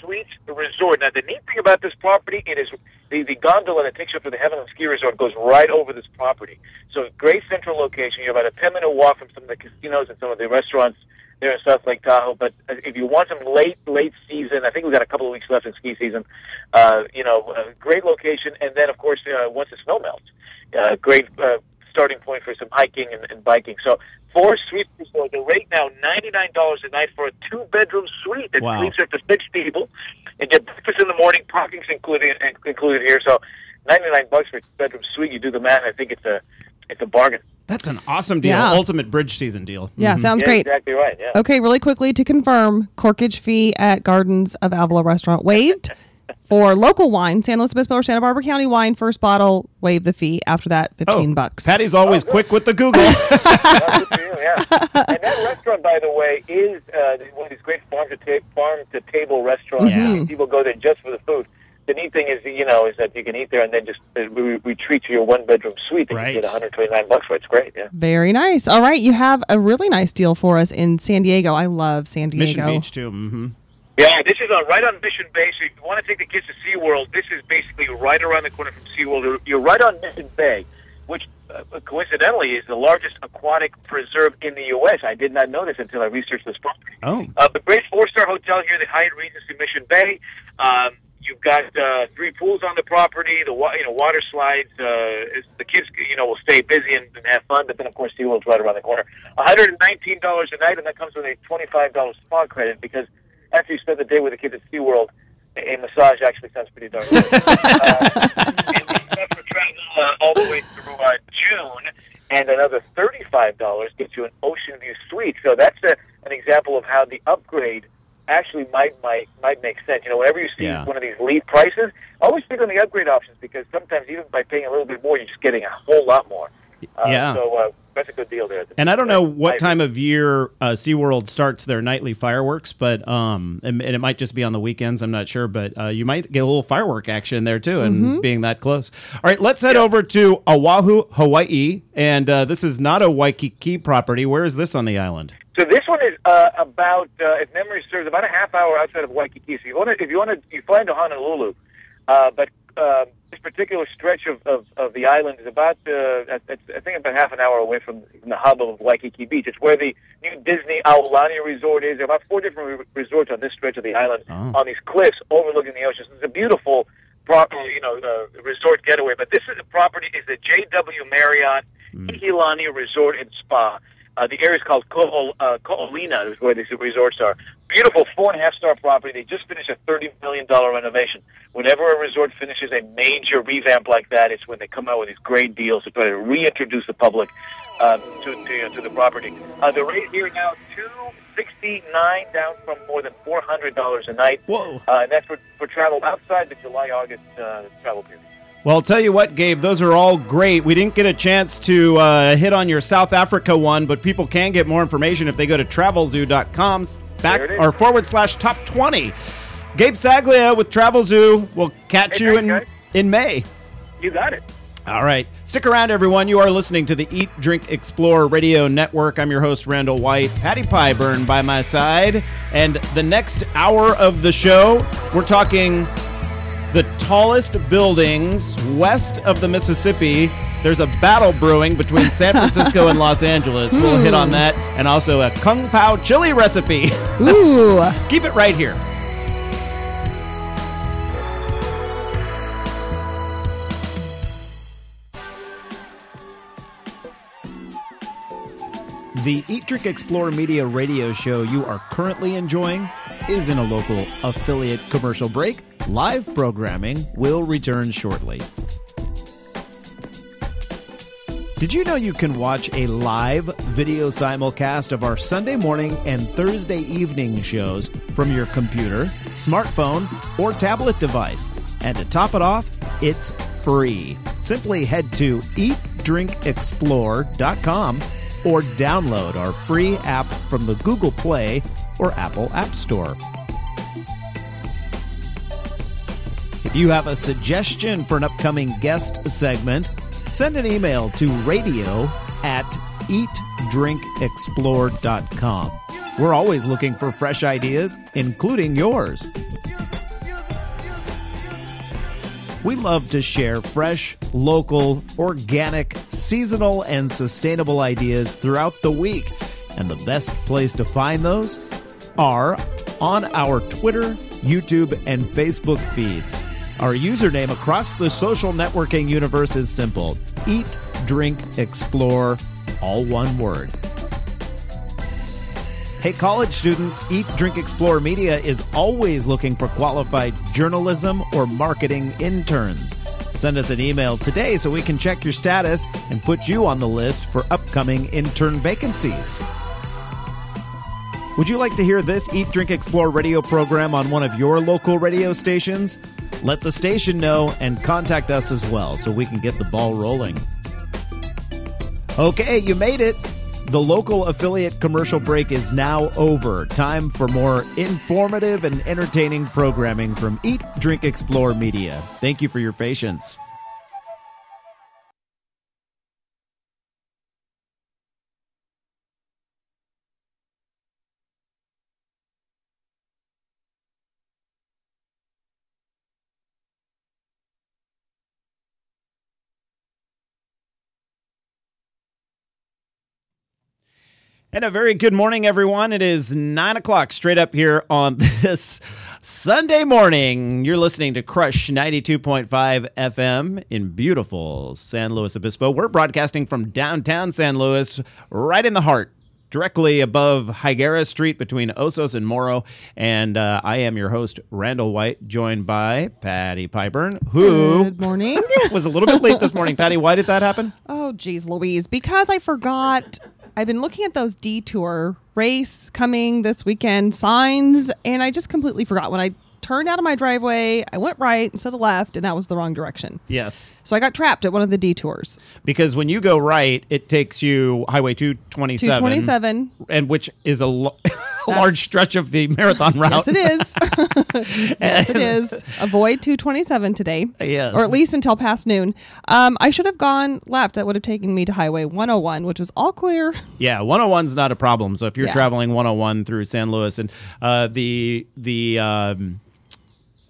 Suites Resort. Now, the neat thing about this property, it is the gondola that takes you up to the Heavenland Ski Resort goes right over this property. So, great central location. You're about a 10-minute walk from some of the casinos and some of the restaurants there in South Lake Tahoe. But if you want some late season, I think we've got a couple of weeks left in ski season. A great location, and then of course once the snow melts, great starting point for some hiking and biking. So, Forest Suites Resort, the rate now $99 a night for a 2-bedroom suite that sleeps up to 6 people. And get breakfast in the morning, parking's included here. So, $99 for a 2-bedroom suite. You do the math. I think it's a bargain. That's an awesome deal. Yeah. Ultimate bridge season deal. Yeah, sounds great. Exactly right. Yeah. Okay, really quickly to confirm, corkage fee at Gardens of Avila restaurant waived. For local wine, San Luis Obispo or Santa Barbara County wine, first bottle, waive the fee. After that, $15. Patty's always quick with the Google. That's good for you, yeah. And that restaurant, by the way, is one of these great farm-to-table restaurants. Yeah. People go there just for the food. The neat thing is, is that you can eat there and then just retreat to your 1-bedroom suite that you get $129 for. It's great, yeah. Very nice. All right, you have a really nice deal for us in San Diego. I love San Diego. Mission Beach, too. Mm-hmm. Yeah, this is right on Mission Bay, so if you want to take the kids to SeaWorld, this is basically right around the corner from SeaWorld. You're right on Mission Bay, which coincidentally is the largest aquatic preserve in the U.S. I did not know this until I researched this property. Oh. The great 4-star hotel here, the Hyatt Regency Mission Bay. You've got 3 pools on the property, the water slides. The kids, will stay busy and have fun, but then, of course, SeaWorld's right around the corner. $119 a night, and that comes with a $25 spa credit because after you spend the day with the kids at SeaWorld, a massage actually sounds pretty darn good. And that's for travel all the way through June, and another $35 gets you an ocean view suite. So that's an example of how the upgrade actually might make sense. Whenever you see one of these lead prices, always think on the upgrade options because sometimes even by paying a little bit more, you're just getting a whole lot more. So that's a good deal there. And I don't know what time of year SeaWorld starts their nightly fireworks, but and it might just be on the weekends. I'm not sure, but you might get a little firework action there too, and being that close. All right, let's head over to Oahu, Hawaii, and this is not a Waikiki property. Where is this on the island? So this one is about, if memory serves, about a half hour outside of Waikiki. So you fly into Honolulu, but this particular stretch of the island is about, I think, about half an hour away from the hub of Waikiki Beach. It's where the new Disney Aulani Resort is. There are about 4 different resorts on this stretch of the island on these cliffs overlooking the ocean. So it's a beautiful, resort getaway. But this is the property is the JW Marriott Ihilani Resort and Spa. The area is called Ko'olina, is where these resorts are. Beautiful 4.5-star property. They just finished a $30 million renovation. Whenever a resort finishes a major revamp like that, it's when they come out with these great deals to try to reintroduce the public to the property. The rate here now $269, down from more than $400 a night. Whoa! And that's for travel outside the July-August travel period. Well, I'll tell you what, Gabe, those are all great. We didn't get a chance to hit on your South Africa one, but people can get more information if they go to travelzoo.com /top 20. Gabe Saglia with Travelzoo. We'll catch you in May. You got it. All right. Stick around, everyone. You are listening to the Eat, Drink, Explore Radio Network. I'm your host, Randall White. Patty Pyburn by my side. And the next hour of the show, we're talking the tallest buildings west of the Mississippi. There's a battle brewing between San Francisco and Los Angeles. We'll hit on that. And also a Kung Pao chili recipe. Ooh. Keep it right here. The Eat, Drink, Explore Media radio show you are currently enjoying is in a local affiliate commercial break. Live programming will return shortly. Did you know you can watch a live video simulcast of our Sunday morning and Thursday evening shows from your computer, smartphone, or tablet device? And to top it off, it's free. Simply head to eatdrinkexplore.com or download our free app from the Google Play or Apple App Store. If you have a suggestion for an upcoming guest segment, send an email to radio@eatdrinkexplore.com. We're always looking for fresh ideas, including yours. We love to share fresh, local, organic, seasonal, and sustainable ideas throughout the week. And the best place to find those are on our Twitter, YouTube, and Facebook feeds. Our username across the social networking universe is simple: Eat, Drink, Explore, all one word. Hey, college students, Eat, Drink, Explore Media is always looking for qualified journalism or marketing interns. Send us an email today so we can check your status and put you on the list for upcoming intern vacancies. Would you like to hear this Eat, Drink, Explore radio program on one of your local radio stations? Let the station know and contact us as well so we can get the ball rolling. Okay, you made it. The local affiliate commercial break is now over. Time for more informative and entertaining programming from Eat, Drink, Explore Media. Thank you for your patience. And a very good morning, everyone. It is 9 o'clock straight up here on this Sunday morning. You're listening to Crush 92.5 FM in beautiful San Luis Obispo. We're broadcasting from downtown San Luis, right in the heart, directly above Higuera Street between Osos and Morro. And I am your host, Randall White, joined by Patty Pyburn, who Good morning. was a little bit late this morning. Patty, why did that happen? Oh, geez, Louise. Because I forgot. I've been looking at those detour race coming this weekend signs, and I just completely forgot. When I turned out of my driveway, I went right instead of left, and that was the wrong direction. Yes. So I got trapped at one of the detours. Because when you go right, it takes you Highway 227. 227. And which is a large stretch of the marathon route. Yes, it is. Yes, it is. Avoid 227 today. Yes. Or at least until past noon. I should have gone left. That would have taken me to Highway 101, which was all clear. Yeah, 101's not a problem. So if you're Yeah. traveling 101 through San Luis and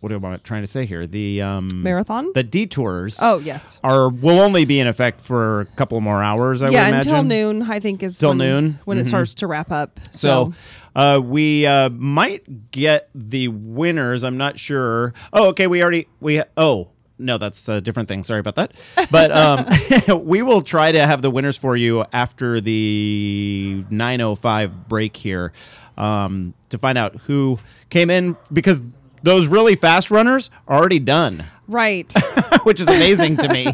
what am I trying to say here? The Marathon? The detours. Oh, yes. Will only be in effect for a couple more hours, I would imagine. Until noon, I think, is Till when, noon? when Mhm. it starts to wrap up. So we might get the winners. I'm not sure. Oh, okay. No, that's a different thing. Sorry about that. But we will try to have the winners for you after the 9:05 break here to find out who came in, because those really fast runners are already done. Right. Which is amazing to me.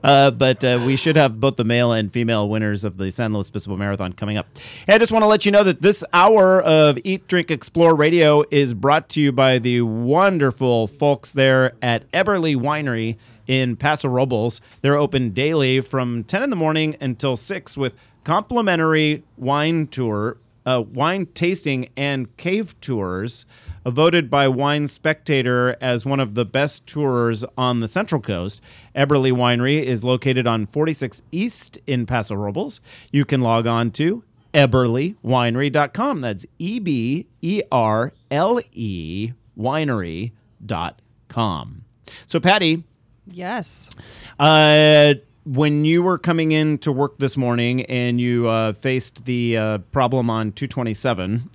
But we should have both the male and female winners of the San Luis Obispo Marathon coming up. Hey, I just want to let you know that this hour of Eat, Drink, Explore Radio is brought to you by the wonderful folks there at Eberly Winery in Paso Robles. They're open daily from 10 in the morning until 6 with complimentary wine tasting and cave tours, voted by Wine Spectator as one of the best tours on the Central Coast. Eberly Winery is located on 46 East in Paso Robles. You can log on to eberlywinery.com. That's EBERLE winery.com. So, Patty. Yes. When you were coming in to work this morning and you faced the problem on 227,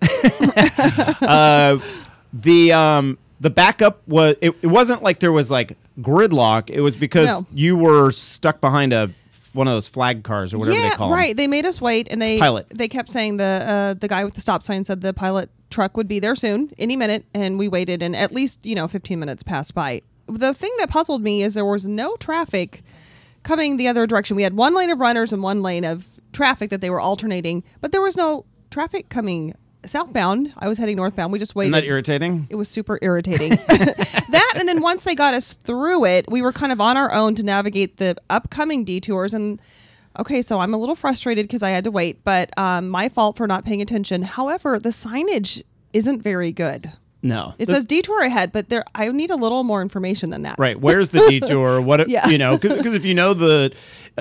the backup it wasn't like there was like gridlock. It was because you were stuck behind a one of those flag cars or whatever they call them. Right. They made us wait, and they kept saying the guy with the stop sign said the pilot truck would be there soon, any minute, and we waited, and at least 15 minutes passed by. The thing that puzzled me is there was no traffic coming the other direction. We had one lane of runners and one lane of traffic that they were alternating, but there was no traffic coming southbound. I was heading northbound. We just waited. Isn't that irritating? It was super irritating. That, and then once they got us through it, we were kind of on our own to navigate the upcoming detours. And okay, so I'm a little frustrated because I had to wait, but my fault for not paying attention. However, the signage isn't very good. No. It says detour ahead, but I need a little more information than that. Right. Where's the detour? What, because if you know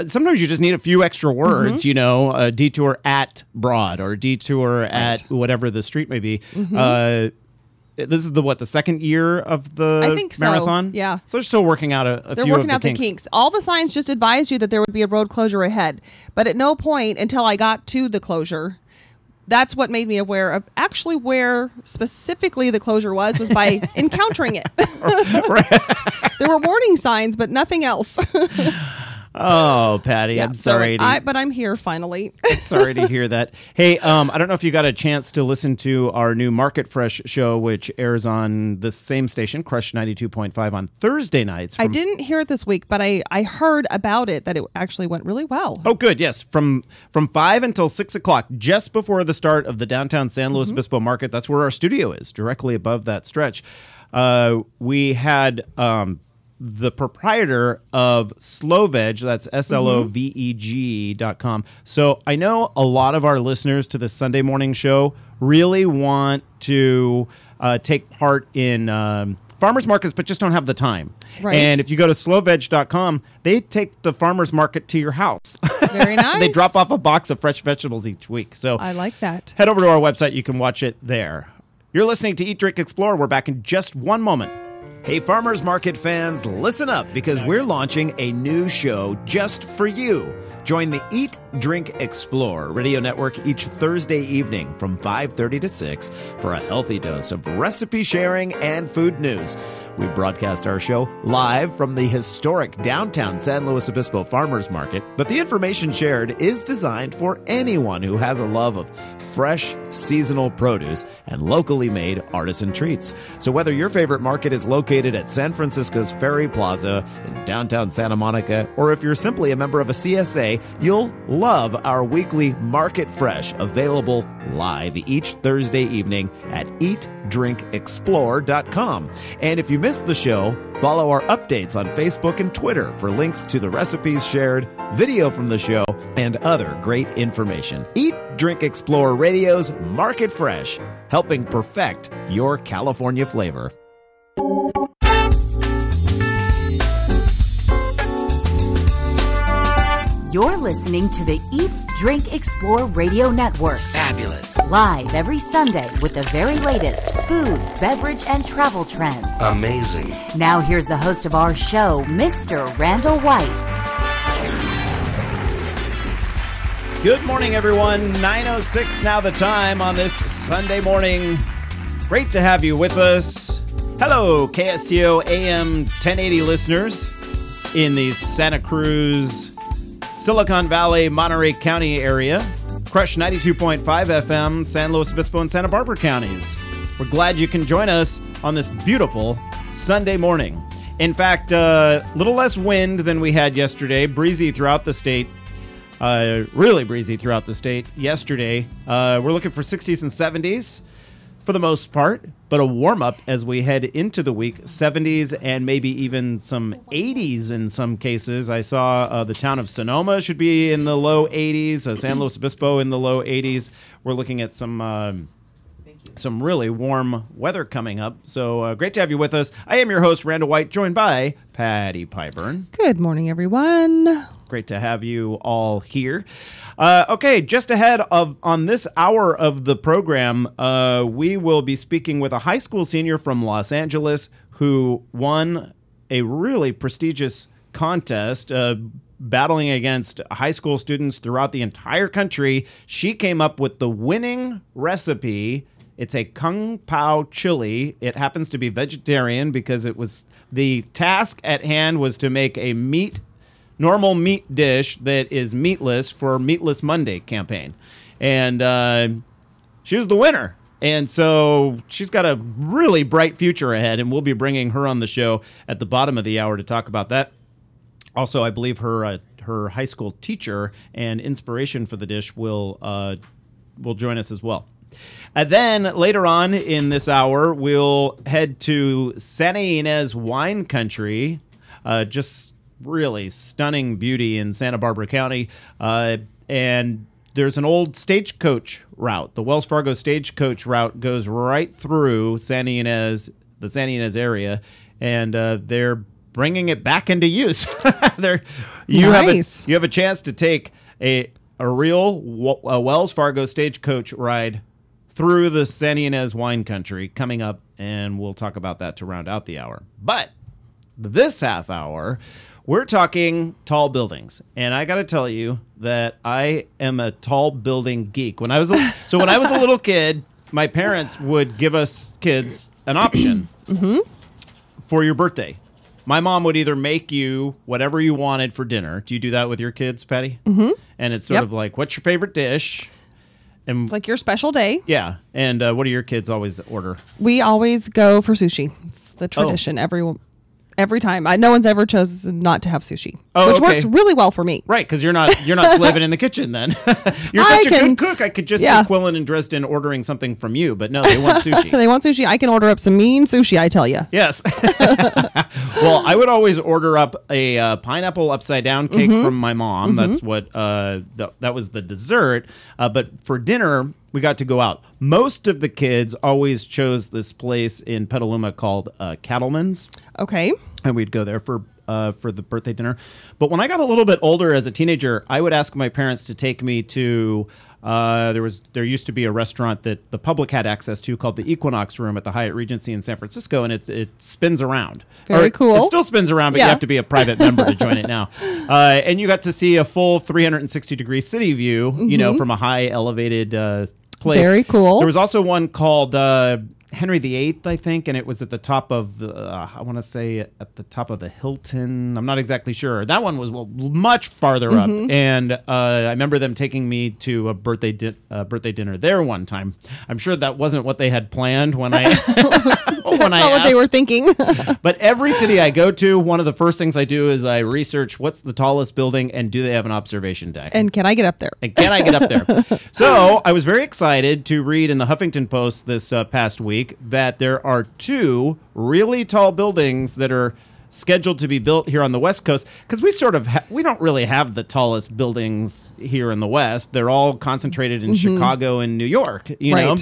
sometimes you just need a few extra words, a detour at Broad or detour at whatever the street may be. This is the second year of the I think marathon? So, yeah. So they're still working out a few of the kinks. They're working out the kinks. All the signs just advised you that there would be a road closure ahead. But at no point until I got to the closure, that's what made me aware of actually where specifically the closure was by encountering it. There were warning signs, but nothing else. Oh, Patty, I'm sorry. But I'm here finally. Sorry to hear that. Hey, I don't know if you got a chance to listen to our new Market Fresh show, which airs on the same station, Crush 92.5 on Thursday nights. I didn't hear it this week, but I heard about it, that it actually went really well. Oh, good. Yes. From 5 until 6 o'clock, just before the start of the downtown San Luis Obispo market. That's where our studio is, directly above that stretch. We had the proprietor of Sloveg, that's SLOVEG.com. So I know a lot of our listeners to the Sunday morning show really want to take part in farmers markets, but just don't have the time. Right. And if you go to Sloveg.com, they take the farmers market to your house. Very nice. They drop off a box of fresh vegetables each week. So I like that. Head over to our website. You can watch it there. You're listening to Eat, Drink, Explore. We're back in just one moment. Hey, farmers market fans, listen up because we're launching a new show just for you. Join the Eat, Drink, Explore radio network each Thursday evening from 5:30 to 6 for a healthy dose of recipe sharing and food news. We broadcast our show live from the historic downtown San Luis Obispo Farmers Market, but the information shared is designed for anyone who has a love of fresh, seasonal produce and locally made artisan treats. So whether your favorite market is located at San Francisco's Ferry Plaza in downtown Santa Monica, or if you're simply a member of a CSA, you'll love our weekly Market Fresh, available live each Thursday evening at eatdrinkexplore.com. And if you missed the show, follow our updates on Facebook and Twitter for links to the recipes shared, video from the show, and other great information. Eat, Drink, Explore Radio's Market Fresh, helping perfect your California flavor. You're listening to the Eat, Drink, Explore Radio Network. Fabulous. Live every Sunday with the very latest food, beverage, and travel trends. Amazing. Now here's the host of our show, Mr. Randall White. Good morning, everyone. 9:06 now the time on this Sunday morning. Great to have you with us. Hello, KSTO AM 1080 listeners in the Santa Cruz, Silicon Valley, Monterey County area. Crush 92.5 FM, San Luis Obispo and Santa Barbara counties. We're glad you can join us on this beautiful Sunday morning. In fact, a little less wind than we had yesterday. Breezy throughout the state. Really breezy throughout the state yesterday. We're looking for 60s and 70s for the most part, but a warm-up as we head into the week. 70s and maybe even some 80s in some cases. I saw the town of Sonoma should be in the low 80s, San Luis Obispo in the low 80s. We're looking at some really warm weather coming up. So great to have you with us. I am your host, Randall White, joined by Patty Pyburn. Good morning, everyone. Great to have you all here. Okay, just ahead on this hour of the program, we will be speaking with a high school senior from Los Angeles who won a really prestigious contest, battling against high school students throughout the entire country. She came up with the winning recipe. It's a Kung Pao chili. It happens to be vegetarian because the task at hand was to make a meat normal meat dish that is meatless for Meatless Monday campaign. And she was the winner. And so she's got a really bright future ahead, and we'll be bringing her on the show at the bottom of the hour to talk about that. Also, I believe her high school teacher and inspiration for the dish will join us as well. And then later on in this hour, we'll head to Santa Ynez wine country, just really stunning beauty in Santa Barbara County. And there's an old stagecoach route. The Wells Fargo stagecoach route goes right through Santa Ynez, the Santa Ynez area, and they're bringing it back into use. You have a chance to take a real Wells Fargo stagecoach ride through the Santa Ynez wine country coming up, and we'll talk about that to round out the hour. But this half hour, we're talking tall buildings, and I got to tell you that I am a tall building geek. When I was a little kid, my parents would give us kids an option for your birthday. My mom would either make you whatever you wanted for dinner. Do you do that with your kids, Patty? Mm-hmm. And it's sort of like, what's your favorite dish? And it's like your special day. Yeah. And what do your kids always order? We always go for sushi. It's the tradition every time. No one's ever chosen not to have sushi, which works really well for me. Right, because you're not living in the kitchen then. You're such a good cook. I could just see Quillen and Dresden ordering something from you, but no, they want sushi. They want sushi. I can order up some mean sushi, I tell you. Yes. Well, I would always order up a pineapple upside down cake from my mom. That's what that was the dessert. But for dinner, we got to go out. Most of the kids always chose this place in Petaluma called Cattleman's. Okay. And we'd go there for the birthday dinner. But when I got a little bit older as a teenager, I would ask my parents to take me to there used to be a restaurant that the public had access to called the Equinox Room at the Hyatt Regency in San Francisco, and it spins around. Very cool. It still spins around, but you have to be a private member to join it now. And you got to see a full 360-degree city view, from a high elevated place. Very cool. There was also one called Henry VIII, I think, and it was at the top of I want to say at the top of the Hilton. I'm not exactly sure. That one was much farther up, and I remember them taking me to a birthday dinner there one time. I'm sure that wasn't what they had planned when I That's not what they were thinking. But every city I go to, one of the first things I do is I research what's the tallest building and do they have an observation deck? And can I get up there? So I was very excited to read in the Huffington Post this past week that there are two really tall buildings that are scheduled to be built here on the West Coast, because we don't really have the tallest buildings here in the West. They're all concentrated in Chicago and New York, you know.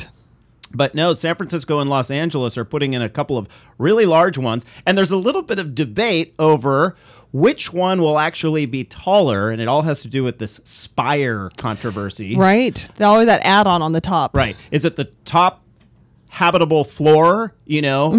But no, San Francisco and Los Angeles are putting in a couple of really large ones, and there's a little bit of debate over which one will actually be taller, and it all has to do with this spire controversy. Right. Always that add-on on the top. Right. Is it the top habitable floor,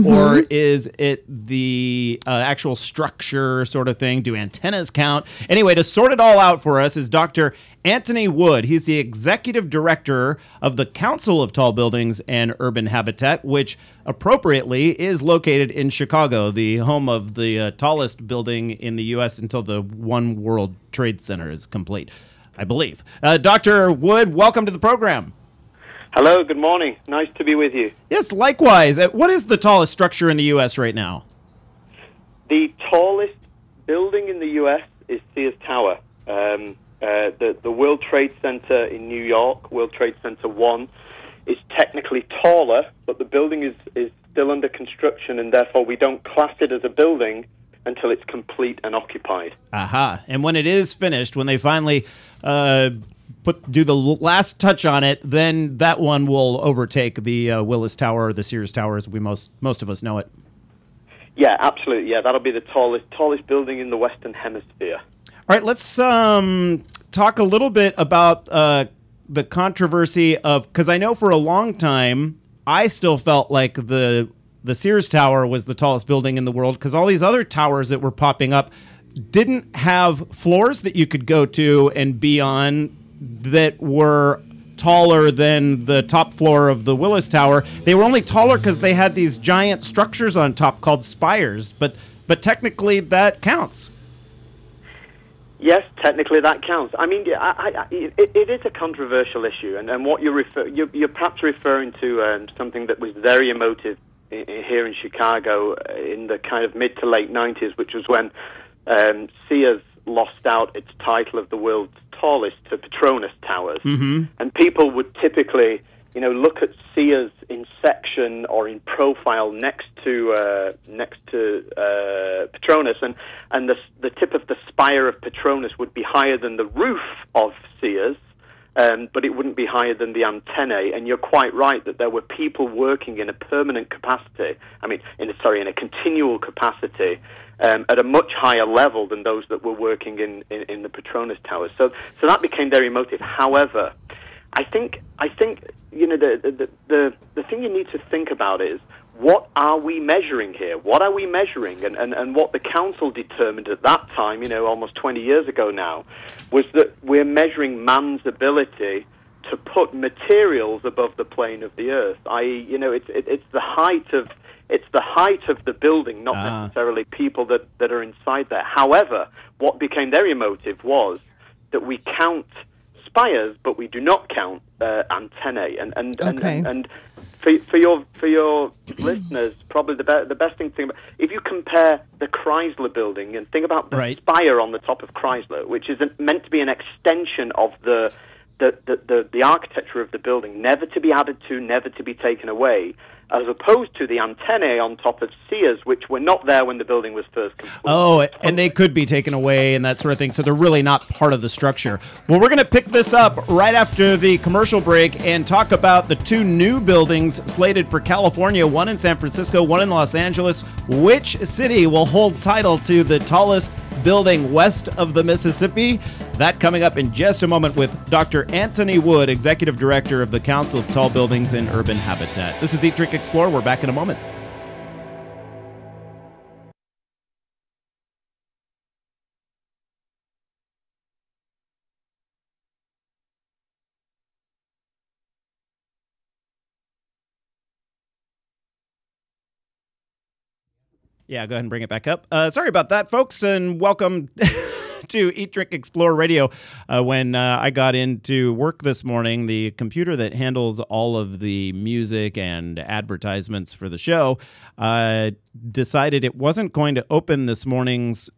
or is it the actual structure sort of thing? Do antennas count? Anyway, to sort it all out for us is Dr. Anthony Wood. He's the executive director of the Council of Tall Buildings and Urban Habitat, which appropriately is located in Chicago, the home of the tallest building in the U.S. until the One World Trade Center is complete, I believe. Dr. Wood, welcome to the program. Hello, good morning. Nice to be with you. Yes, likewise. What is the tallest structure in the U.S. right now? The tallest building in the U.S. is Sears Tower. The World Trade Center in New York, World Trade Center 1, is technically taller, but the building is still under construction, and therefore we don't class it as a building until it's complete and occupied. Aha. And when it is finished, when they finally do the last touch on it, then that one will overtake the Willis Tower or the Sears Tower as we most of us know it. Yeah, absolutely. Yeah, that'll be the tallest building in the Western Hemisphere. All right, let's talk a little bit about the controversy of, because I know for a long time I still felt like the Sears Tower was the tallest building in the world, because all these other towers that were popping up didn't have floors that you could go to and be on that were taller than the top floor of the Willis Tower. They were only taller because they had these giant structures on top called spires, but technically that counts. Yes, technically that counts. I mean, it is a controversial issue, and what you're perhaps referring to something that was very emotive here in Chicago in the kind of mid to late 90s, which was when Sears lost out its title of the world's tallest to Petronas Towers. Mm-hmm. And people would typically, look at Sears in section or in profile next to Petronas, and the tip of the spire of Petronas would be higher than the roof of Sears, but it wouldn't be higher than the antennae. And you're quite right that there were people working in a permanent capacity. In a continual capacity. At a much higher level than those that were working in the Petronas Towers. So that became very emotive. However, I think the thing you need to think about is, what are we measuring here? What are we measuring? And what the council determined at that time, almost 20 years ago now, was that we're measuring man's ability to put materials above the plane of the earth. I.e., it's the height of the building, not necessarily people that are inside there. However, what became very emotive was that we count spires, but we do not count antennae. And for your listeners, probably the best thing to think about, if you compare the Chrysler building and think about the spire on the top of Chrysler, which is meant to be an extension of the architecture of the building, never to be added to, never to be taken away, as opposed to the antennae on top of Sears, which were not there when the building was first completed. Oh, and they could be taken away and that sort of thing, so they're really not part of the structure. Well, we're going to pick this up right after the commercial break and talk about the two new buildings slated for California, one in San Francisco, one in Los Angeles. Which city will hold title to the tallest building west of the Mississippi? That coming up in just a moment with Dr. Anthony Wood, Executive Director of the Council of Tall Buildings and Urban Habitat. This is Eat, Drink, Explore. We're back in a moment. Yeah, go ahead and bring it back up. Sorry about that, folks, and welcome to Eat, Drink, Explore Radio. When I got into work this morning, the computer that handles all of the music and advertisements for the show decided it wasn't going to open this morning's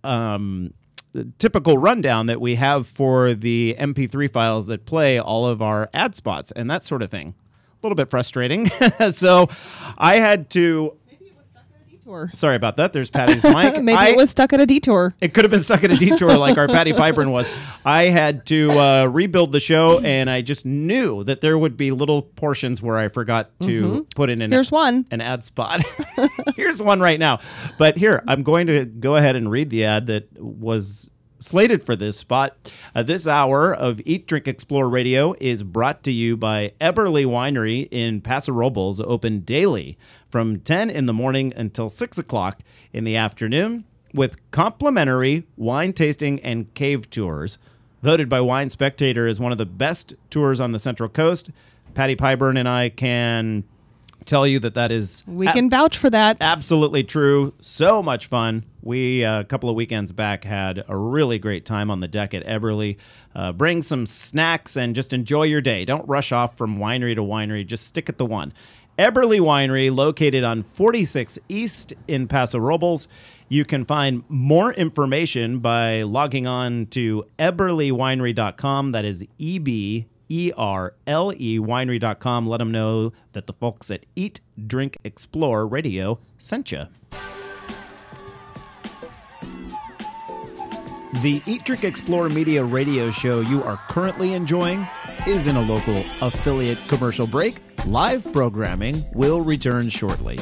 typical rundown that we have for the MP3 files that play all of our ad spots and that sort of thing. A little bit frustrating. So I had to... Sorry about that. There's Patty's mic. Maybe it was stuck at a detour. It could have been stuck at a detour like our Patty Piperin was. I had to rebuild the show, and I just knew that there would be little portions where I forgot to put in an ad spot. Here's one right now. But here, I'm going to go ahead and read the ad that was slated for this spot. This hour of Eat, Drink, Explore Radio is brought to you by Eberly Winery in Paso Robles, open daily from 10 in the morning until 6 o'clock in the afternoon, with complimentary wine tasting and cave tours. Voted by Wine Spectator as one of the best tours on the Central Coast. Patty Pyburn and I can tell you that is... We can vouch for that. Absolutely true. So much fun. We, a couple of weekends back, had a really great time on the deck at Eberly. Bring some snacks and just enjoy your day. Don't rush off from winery to winery. Just stick at the one. Eberly Winery, located on 46 East in Paso Robles. You can find more information by logging on to eberlywinery.com. That is EBERLE winery.com. Let them know that the folks at Eat, Drink, Explore Radio sent you. The Eat, Drink, Explore Media radio show you are currently enjoying is in a local affiliate commercial break. Live programming will return shortly.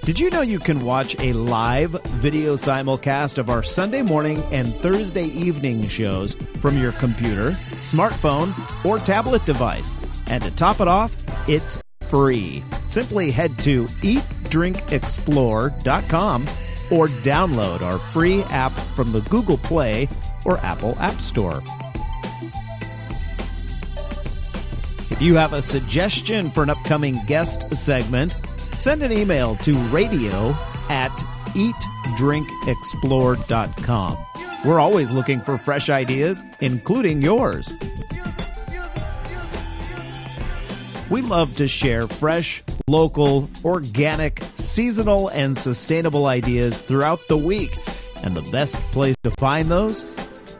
Did you know you can watch a live video simulcast of our Sunday morning and Thursday evening shows from your computer, smartphone, or tablet device? And to top it off, it's free. Simply head to eatdrinkexplore.com or download our free app from the Google Play or Apple App Store. If you have a suggestion for an upcoming guest segment, send an email to radio@eatdrinkexplore.com. eatdrinkexplore.com. We're always looking for fresh ideas, including yours. We love to share fresh, local, organic, seasonal, and sustainable ideas throughout the week. And the best place to find those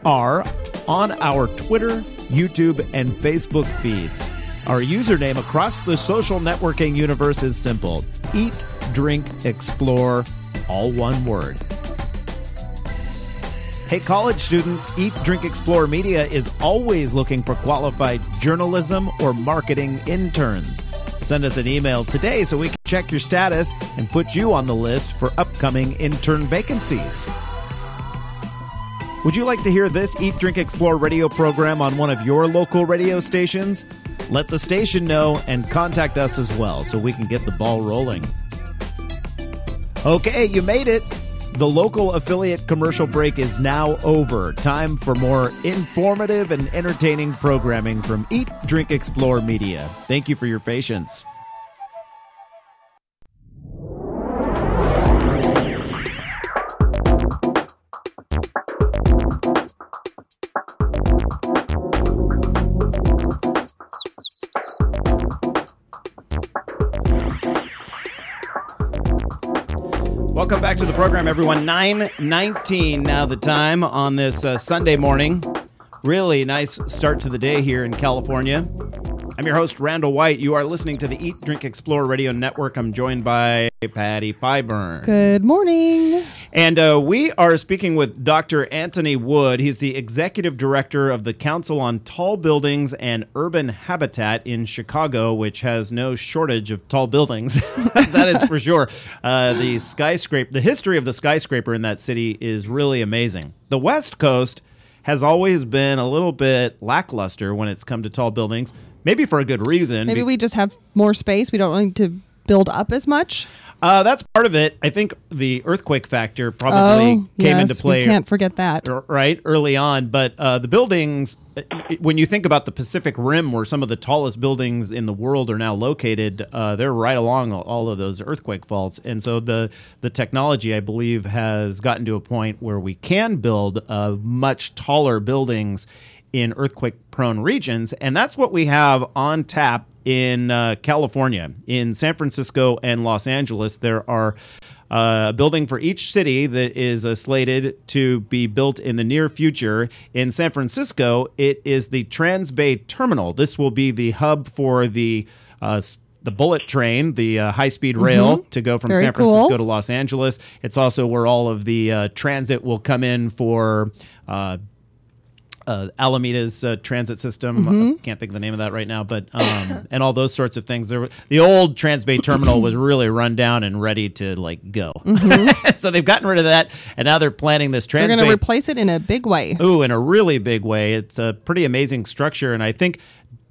are on our Twitter, YouTube, and Facebook feeds. Our username across the social networking universe is simple: Eat, Drink, Explore, all one word. Hey, college students, Eat, Drink, Explore Media is always looking for qualified journalism or marketing interns. Send us an email today so we can check your status and put you on the list for upcoming intern vacancies. Would you like to hear this Eat, Drink, Explore radio program on one of your local radio stations? Let the station know and contact us as well so we can get the ball rolling. Okay, you made it. The local affiliate commercial break is now over. Time for more informative and entertaining programming from Eat, Drink, Explore Media. Thank you for your patience. Welcome back to the program, everyone. 9:19 now the time on this Sunday morning. Really nice start to the day here in California. I'm your host, Randall White. You are listening to the Eat, Drink, Explore Radio Network. I'm joined by Patty Pyburn. Good morning. And we are speaking with Dr. Anthony Wood. He's the Executive Director of the Council on Tall Buildings and Urban Habitat in Chicago, which has no shortage of tall buildings. That is for sure. The history of the skyscraper in that city is really amazing. The West Coast has always been a little bit lackluster when it's come to tall buildings, maybe for a good reason. Maybe we just have more space. We don't need to build up as much. That's part of it. I think the earthquake factor probably came into play. We can't forget that. Right, early on. But the buildings, when you think about the Pacific Rim, where some of the tallest buildings in the world are now located, they're right along all of those earthquake faults. And so the technology, I believe, has gotten to a point where we can build much taller buildings in earthquake-prone regions, and that's what we have on tap in California. In San Francisco and Los Angeles, there are a building for each city that is slated to be built in the near future. In San Francisco, it is the Trans-Bay Terminal. This will be the hub for the bullet train, the high-speed rail to go from San Francisco to Los Angeles. It's also where all of the transit will come in for Alameda's transit system. Can't think of the name of that right now, but and all those sorts of things. The old Trans-Bay Terminal was really run down and ready to go. So they've gotten rid of that, and now they're planning this Trans-Bay. They're going to replace it in a big way. Ooh, in a really big way. It's a pretty amazing structure, and I think,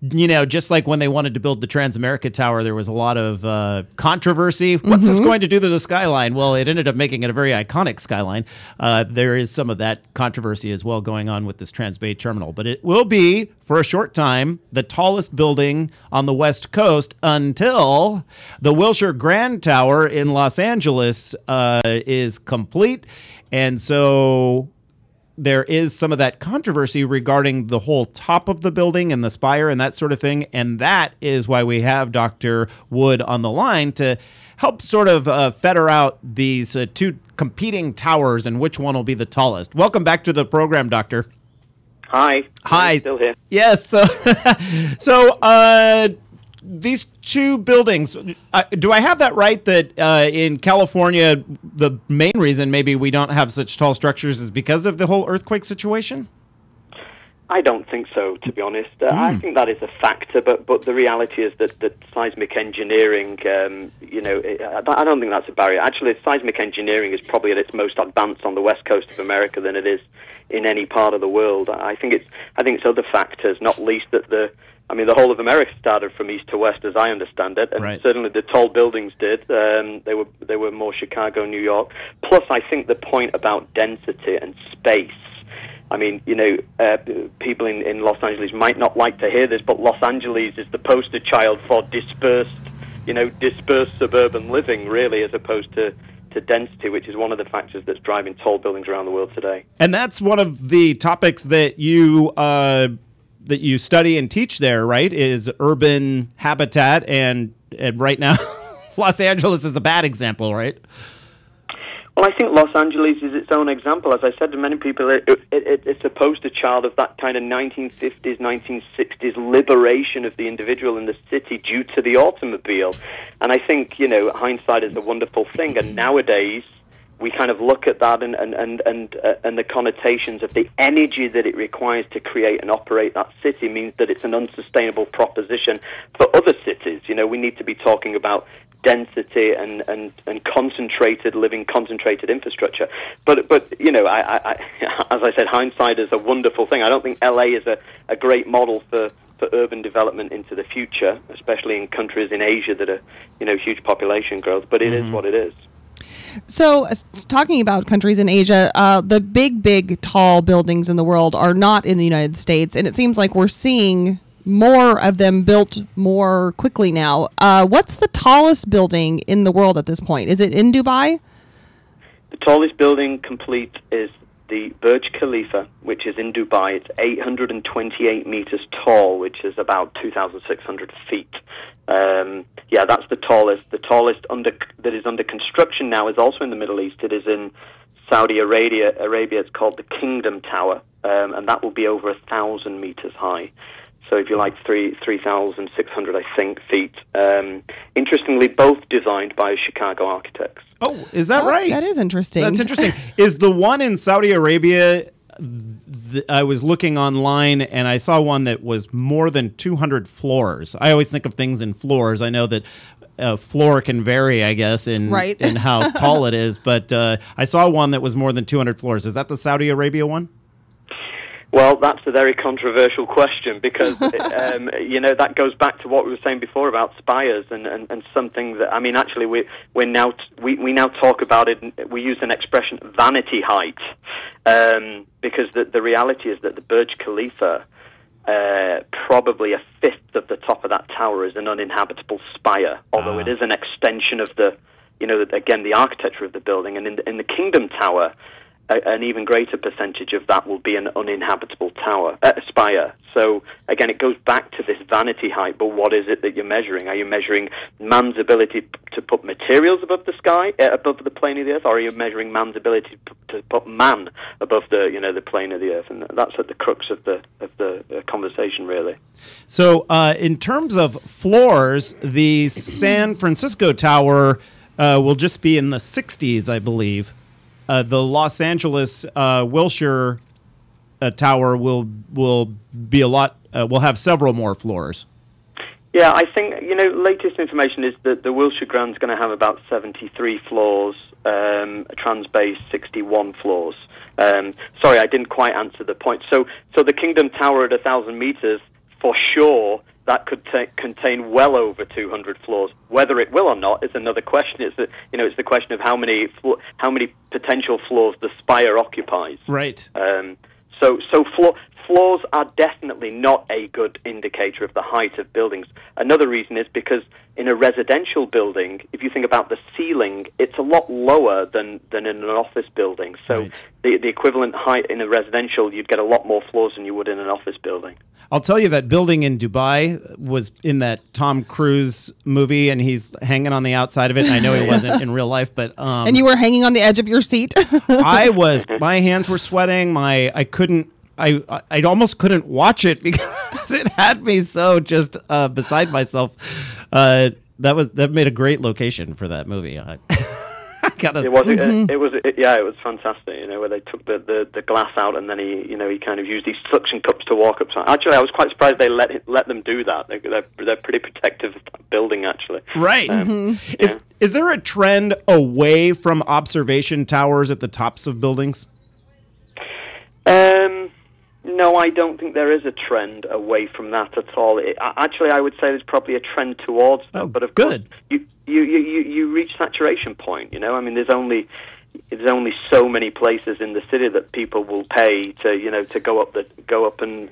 just like when they wanted to build the Transamerica Tower, there was a lot of controversy. What's this going to do to the skyline? Well, it ended up making it a very iconic skyline. There is some of that controversy as well going on with this Trans-Bay Terminal. But it will be, for a short time, the tallest building on the West Coast until the Wilshire Grand Tower in Los Angeles is complete. And so there is some of that controversy regarding the whole top of the building and the spire and that sort of thing. And that is why we have Dr. Wood on the line to help sort of fetter out these two competing towers and which one will be the tallest. Welcome back to the program, Doctor. Hi. Hi. I'm still here. Yes. So these two buildings, do I have that right that in California, the main reason maybe we don't have such tall structures is because of the whole earthquake situation? I don't think so, to be honest. I think that is a factor, but the reality is that seismic engineering, I don't think that's a barrier. Actually, seismic engineering is probably at its most advanced on the west coast of America than it is in any part of the world. I think it's other factors, not least that the whole of America started from east to west, as I understand it, and certainly the tall buildings did. They were more Chicago, New York. Plus, I think the point about density and space. I mean, people in Los Angeles might not like to hear this, but Los Angeles is the poster child for dispersed suburban living, really, as opposed to to density, which is one of the factors that's driving tall buildings around the world today. And that's one of the topics that you study and teach there, right? Is urban habitat, and right now, Los Angeles is a bad example, right? Well, I think Los Angeles is its own example. As I said to many people, it's a poster child of that kind of 1950s, 1960s liberation of the individual in the city due to the automobile. And I think, hindsight is a wonderful thing. And nowadays, we kind of look at that and the connotations of the energy that it requires to create and operate that city means that it's an unsustainable proposition for other cities. We need to be talking about density and concentrated living, concentrated infrastructure. But I as I said, hindsight is a wonderful thing. I don't think LA is a great model for urban development into the future, especially in countries in Asia that are huge population growth. But it is what it is. So, talking about countries in Asia, the big, tall buildings in the world are not in the United States, and it seems like we're seeing more of them built more quickly now. What's the tallest building in the world at this point? Is it in Dubai? The tallest building complete is the Burj Khalifa, which is in Dubai. It's 828 meters tall, which is about 2,600 feet. That's the tallest. The tallest that is under construction now is also in the Middle East. It is in Saudi Arabia. It's called the Kingdom Tower, and that will be over 1,000 meters high. So if you like, 3,600, I think, feet. Interestingly, both designed by Chicago architects. Oh, is that right? That is interesting. That's interesting. Is the one in Saudi Arabia, I was looking online, and I saw one that was more than 200 floors. I always think of things in floors. I know that a floor can vary, I guess, in how tall it is. But I saw one that was more than 200 floors. Is that the Saudi Arabia one? Well, that's a very controversial question because, that goes back to what we were saying before about spires and something that, actually we now talk about it, we use an expression, vanity height, because the reality is that the Burj Khalifa, probably a fifth of the top of that tower is an uninhabitable spire, although it is an extension of the architecture of the building. And in the Kingdom Tower, an even greater percentage of that will be an uninhabitable spire. So again, it goes back to this vanity height. But what is it that you're measuring? Are you measuring man's ability to put materials above the sky, above the plane of the earth, or are you measuring man's ability to put man above the plane of the earth? And that's at the crux of the conversation, really. So, in terms of floors, the San Francisco Tower will just be in the 60s, I believe. The Los Angeles Wilshire Tower will be a lot. Will have several more floors. Yeah, I think latest information is that the Wilshire Grand's going to have about 73 floors. Transbase 61 floors. Sorry, I didn't quite answer the point. So the Kingdom Tower at 1,000 meters, for sure, that could contain well over 200 floors. Whether it will or not is another question. It's the question of how many potential floors the spire occupies. Right. Floors are definitely not a good indicator of the height of buildings. Another reason is because in a residential building, if you think about the ceiling, it's a lot lower than in an office building. So the equivalent height in a residential, you'd get a lot more floors than you would in an office building. I'll tell you that building in Dubai was in that Tom Cruise movie, and he's hanging on the outside of it. And I know he wasn't in real life, but and you were hanging on the edge of your seat. I was. My hands were sweating. I almost couldn't watch it because it had me so just beside myself. That made a great location for that movie. It was fantastic. Where they took the glass out and then he kind of used these suction cups to walk upside. Actually, I was quite surprised they let them do that. They're pretty protective of that building, actually. Right. Is there a trend away from observation towers at the tops of buildings? No, I don't think there is a trend away from that at all. Actually, I would say there's probably a trend towards that. Oh, but of good. course, you reach saturation point. I mean, there's only so many places in the city that people will pay to go up and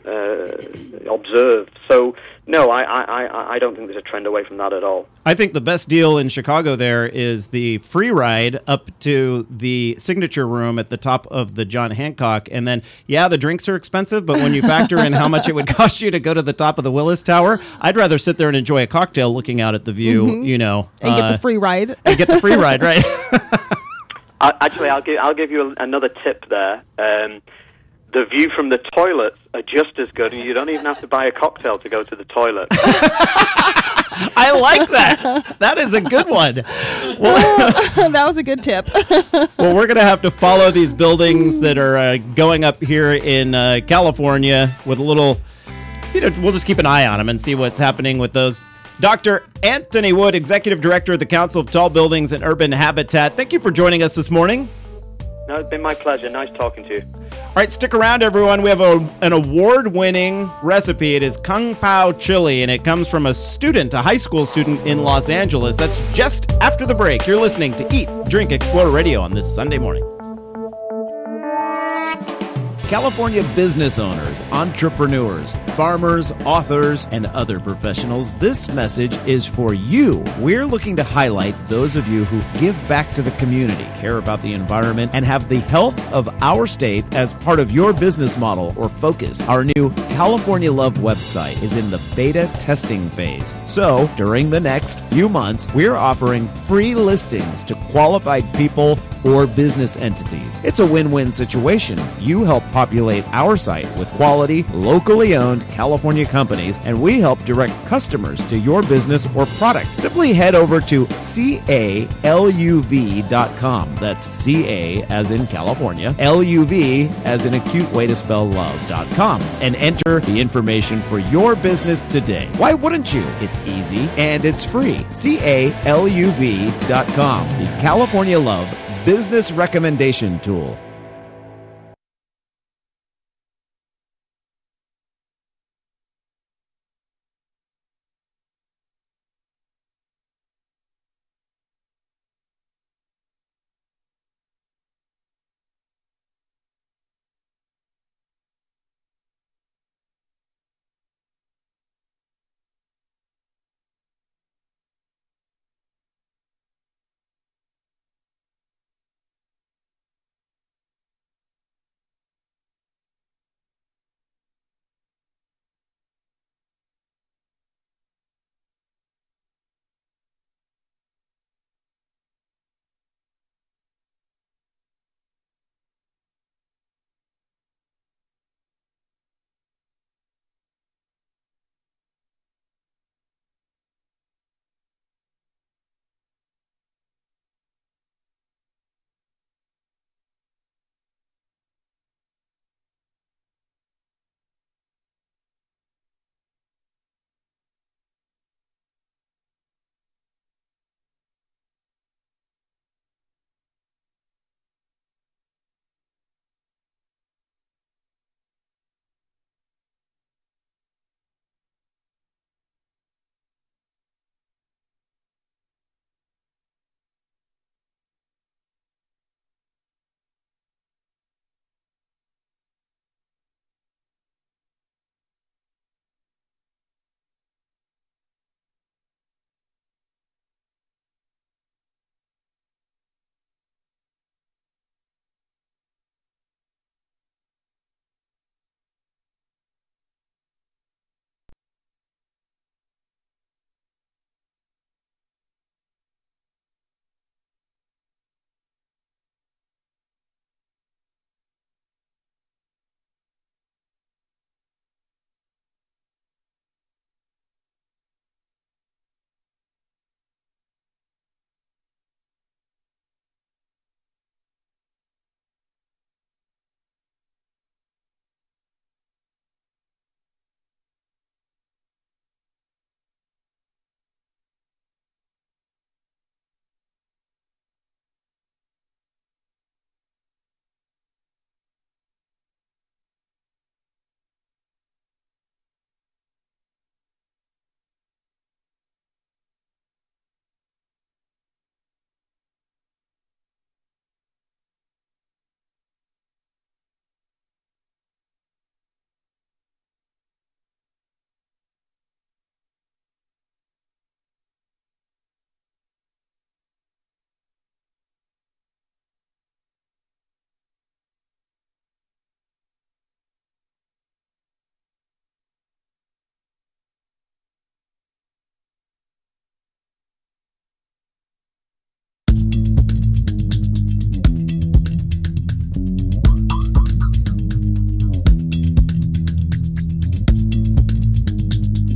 observe. So no, I don't think there's a trend away from that at all. I think the best deal in Chicago there is the free ride up to the signature room at the top of the John Hancock, and then the drinks are expensive, but when you factor in how much it would cost you to go to the top of the Willis Tower, I'd rather sit there and enjoy a cocktail looking out at the view, and get the free ride. And get the free ride, right? Actually, I'll give you another tip there. The view from the toilets are just as good, and you don't even have to buy a cocktail to go to the toilet. I like that. That is a good one. That was a good tip. Well, we're going to have to follow these buildings that are going up here in California with a little, we'll just keep an eye on them and see what's happening with those. Dr. Anthony Wood, Executive Director of the Council of Tall Buildings and Urban Habitat, thank you for joining us this morning. No, it's been my pleasure. Nice talking to you. All right, stick around, everyone. We have an award-winning recipe. It is Kung Pao chili, and it comes from a high school student in Los Angeles. That's just after the break. You're listening to Eat, Drink, Explore Radio on this Sunday morning. California business owners, entrepreneurs, farmers, authors, and other professionals, this message is for you. We're looking to highlight those of you who give back to the community, care about the environment, and have the health of our state as part of your business model or focus. Our new California Love website is in the beta testing phase. So, during the next few months, we're offering free listings to qualified people or business entities. It's a win-win situation. You help populate our site with quality, locally owned California companies, and we help direct customers to your business or product. Simply head over to CALUV.com. That's CA as in California, LUV as in a cute way to spell love.com, and enter the information for your business today. Why wouldn't you? It's easy and it's free. CALUV.com, the California Love Business Recommendation Tool.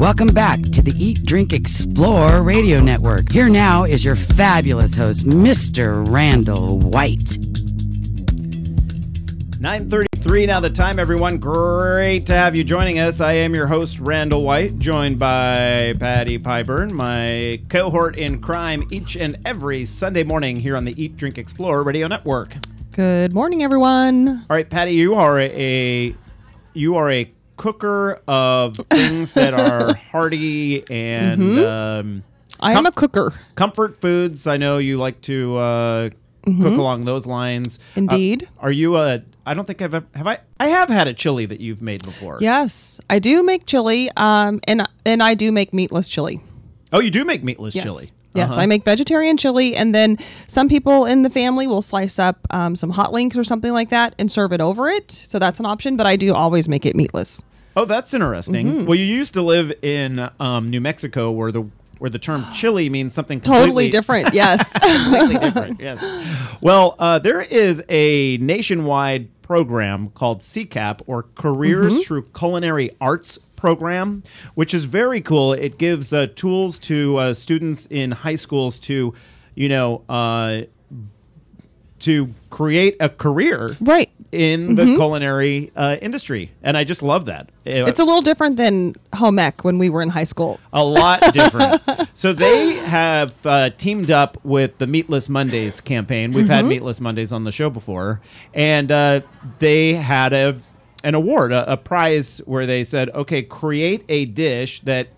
Welcome back to the Eat, Drink, Explore radio network. Here now is your fabulous host, Mr. Randall White. 9:33 now the time, everyone. Great to have you joining us. I am your host, Randall White, joined by Patty Pyburn, my cohort in crime, each and every Sunday morning here on the Eat, Drink, Explore radio network. Good morning, everyone. All right, Patty, you are a cooker of things that are hearty and I am a cooker. Comfort foods. I know you like to cook along those lines. Indeed. Are you a? I don't think I have had a chili that you've made before. Yes, I do make chili. And I do make meatless chili. Oh, you do make meatless Yes. chili. Yes, I make vegetarian chili, and then some people in the family will slice up some hot links or something like that and serve it over it. So that's an option, but I do always make it meatless. Oh, that's interesting. Well, you used to live in New Mexico, where the term chili means something Totally different. Yes. completely different. Yes. Well, there is a nationwide program called CCAP, or Careers Through Culinary Arts program, which is very cool. It gives tools to students in high schools to, to create a career in the culinary industry. And I just love that. It's a little different than home ec when we were in high school. A lot different. So they have teamed up with the Meatless Mondays campaign. We've had Meatless Mondays on the show before. And they had an award, a prize, where they said, okay, create a dish that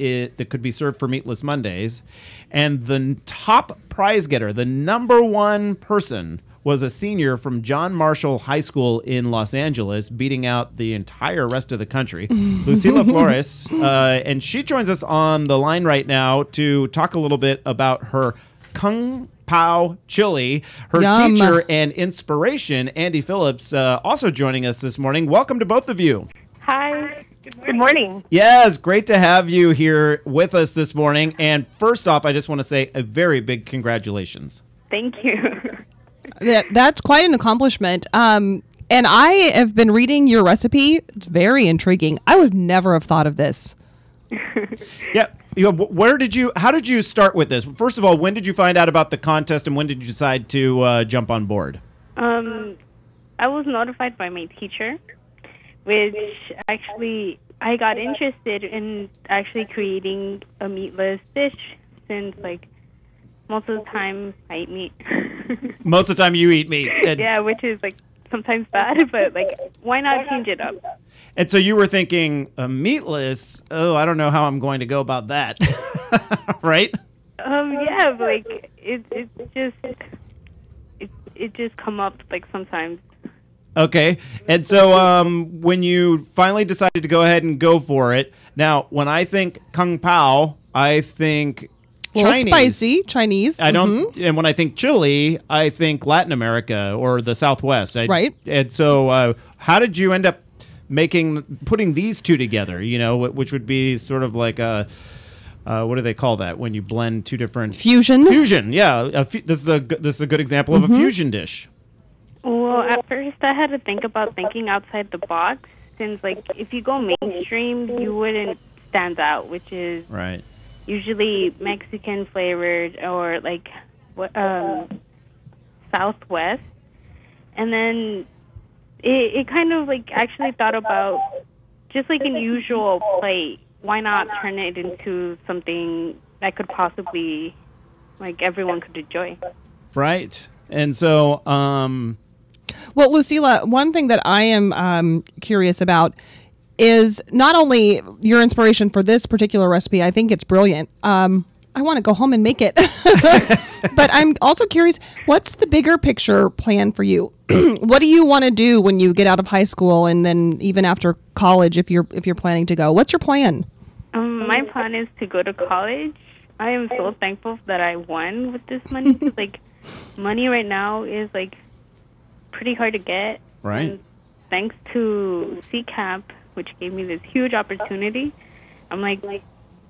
could be served for Meatless Mondays. And the top prize getter, the number one person, was a senior from John Marshall High School in Los Angeles, beating out the entire rest of the country, Lucila Flores. And she joins us on the line right now to talk a little bit about her Kung Pao chili. Her teacher and inspiration, Andy Phillips, also joining us this morning. Welcome to both of you. Hi. Good morning. Yes, great to have you here with us this morning. And first off, I just want to say a very big congratulations. Thank you. That's quite an accomplishment. And I have been reading your recipe. It's very intriguing. I would never have thought of this. Yeah. How did you start with this? First of all, when did you find out about the contest, and when did you decide to jump on board? I was notified by my teacher, which actually I got interested in actually creating a meatless dish, since most of the time I eat meat. Most of the time you eat meat. Yeah, which is sometimes bad, but why not change it up? And so you were thinking, meatless? Oh, I don't know how I'm going to go about that. Right? Yeah, but it just come up sometimes. Okay. And so when you finally decided to go ahead and go for it, now when I think Kung Pao, I think Chinese. Spicy Chinese. I don't, and when I think chili, I think Latin America or the Southwest. Right. And so, how did you end up putting these two together? Which would be sort of like a, what do they call that when you blend two different fusion? Fusion, yeah. This is a good example of a fusion dish. Well, at first I had to think about thinking outside the box, since if you go mainstream, you wouldn't stand out, which is right. Usually Mexican flavored or Southwest. And then it kind of actually thought about just an usual plate. Why not turn it into something that could possibly everyone could enjoy? Right. And so well, Lucila, one thing that I am curious about is not only your inspiration for this particular recipe. I think it's brilliant. I want to go home and make it. But I'm also curious, what's the bigger picture plan for you? What do you want to do when you get out of high school, and then even after college, if you're planning to go? What's your plan? My plan is to go to college. I am so thankful that I won with this money. Money right now is pretty hard to get. Right. And thanks to CCAP, which gave me this huge opportunity, I'm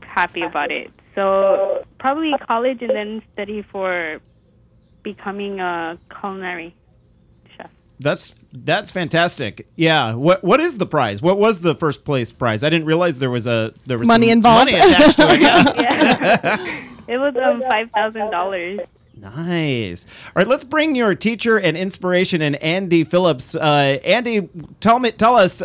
happy about it. So probably college, and then study for becoming a culinary chef. That's fantastic. Yeah. What is the prize? What was the first place prize? I didn't realize there was money involved. Money attached to it. Yeah. Yeah. It was $5,000. Nice. All right, let's bring your teacher and inspiration in Andy Phillips. Andy, tell us.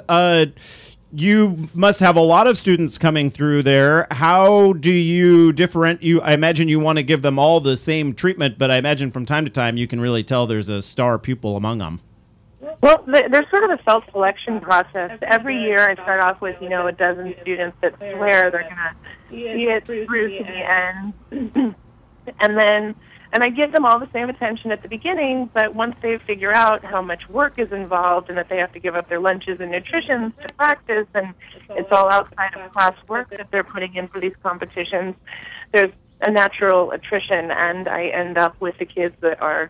You must have a lot of students coming through there. How do you I imagine you want to give them all the same treatment, but I imagine from time to time you can really tell there's a star pupil among them. Well, there's sort of a self-selection process. Every year I start off with, a dozen students that swear they're going to see it through to the end. And I give them all the same attention at the beginning, but once they figure out how much work is involved and that they have to give up their lunches and nutrition to practice, and it's all outside of class work that they're putting in for these competitions, there's a natural attrition, and I end up with the kids that are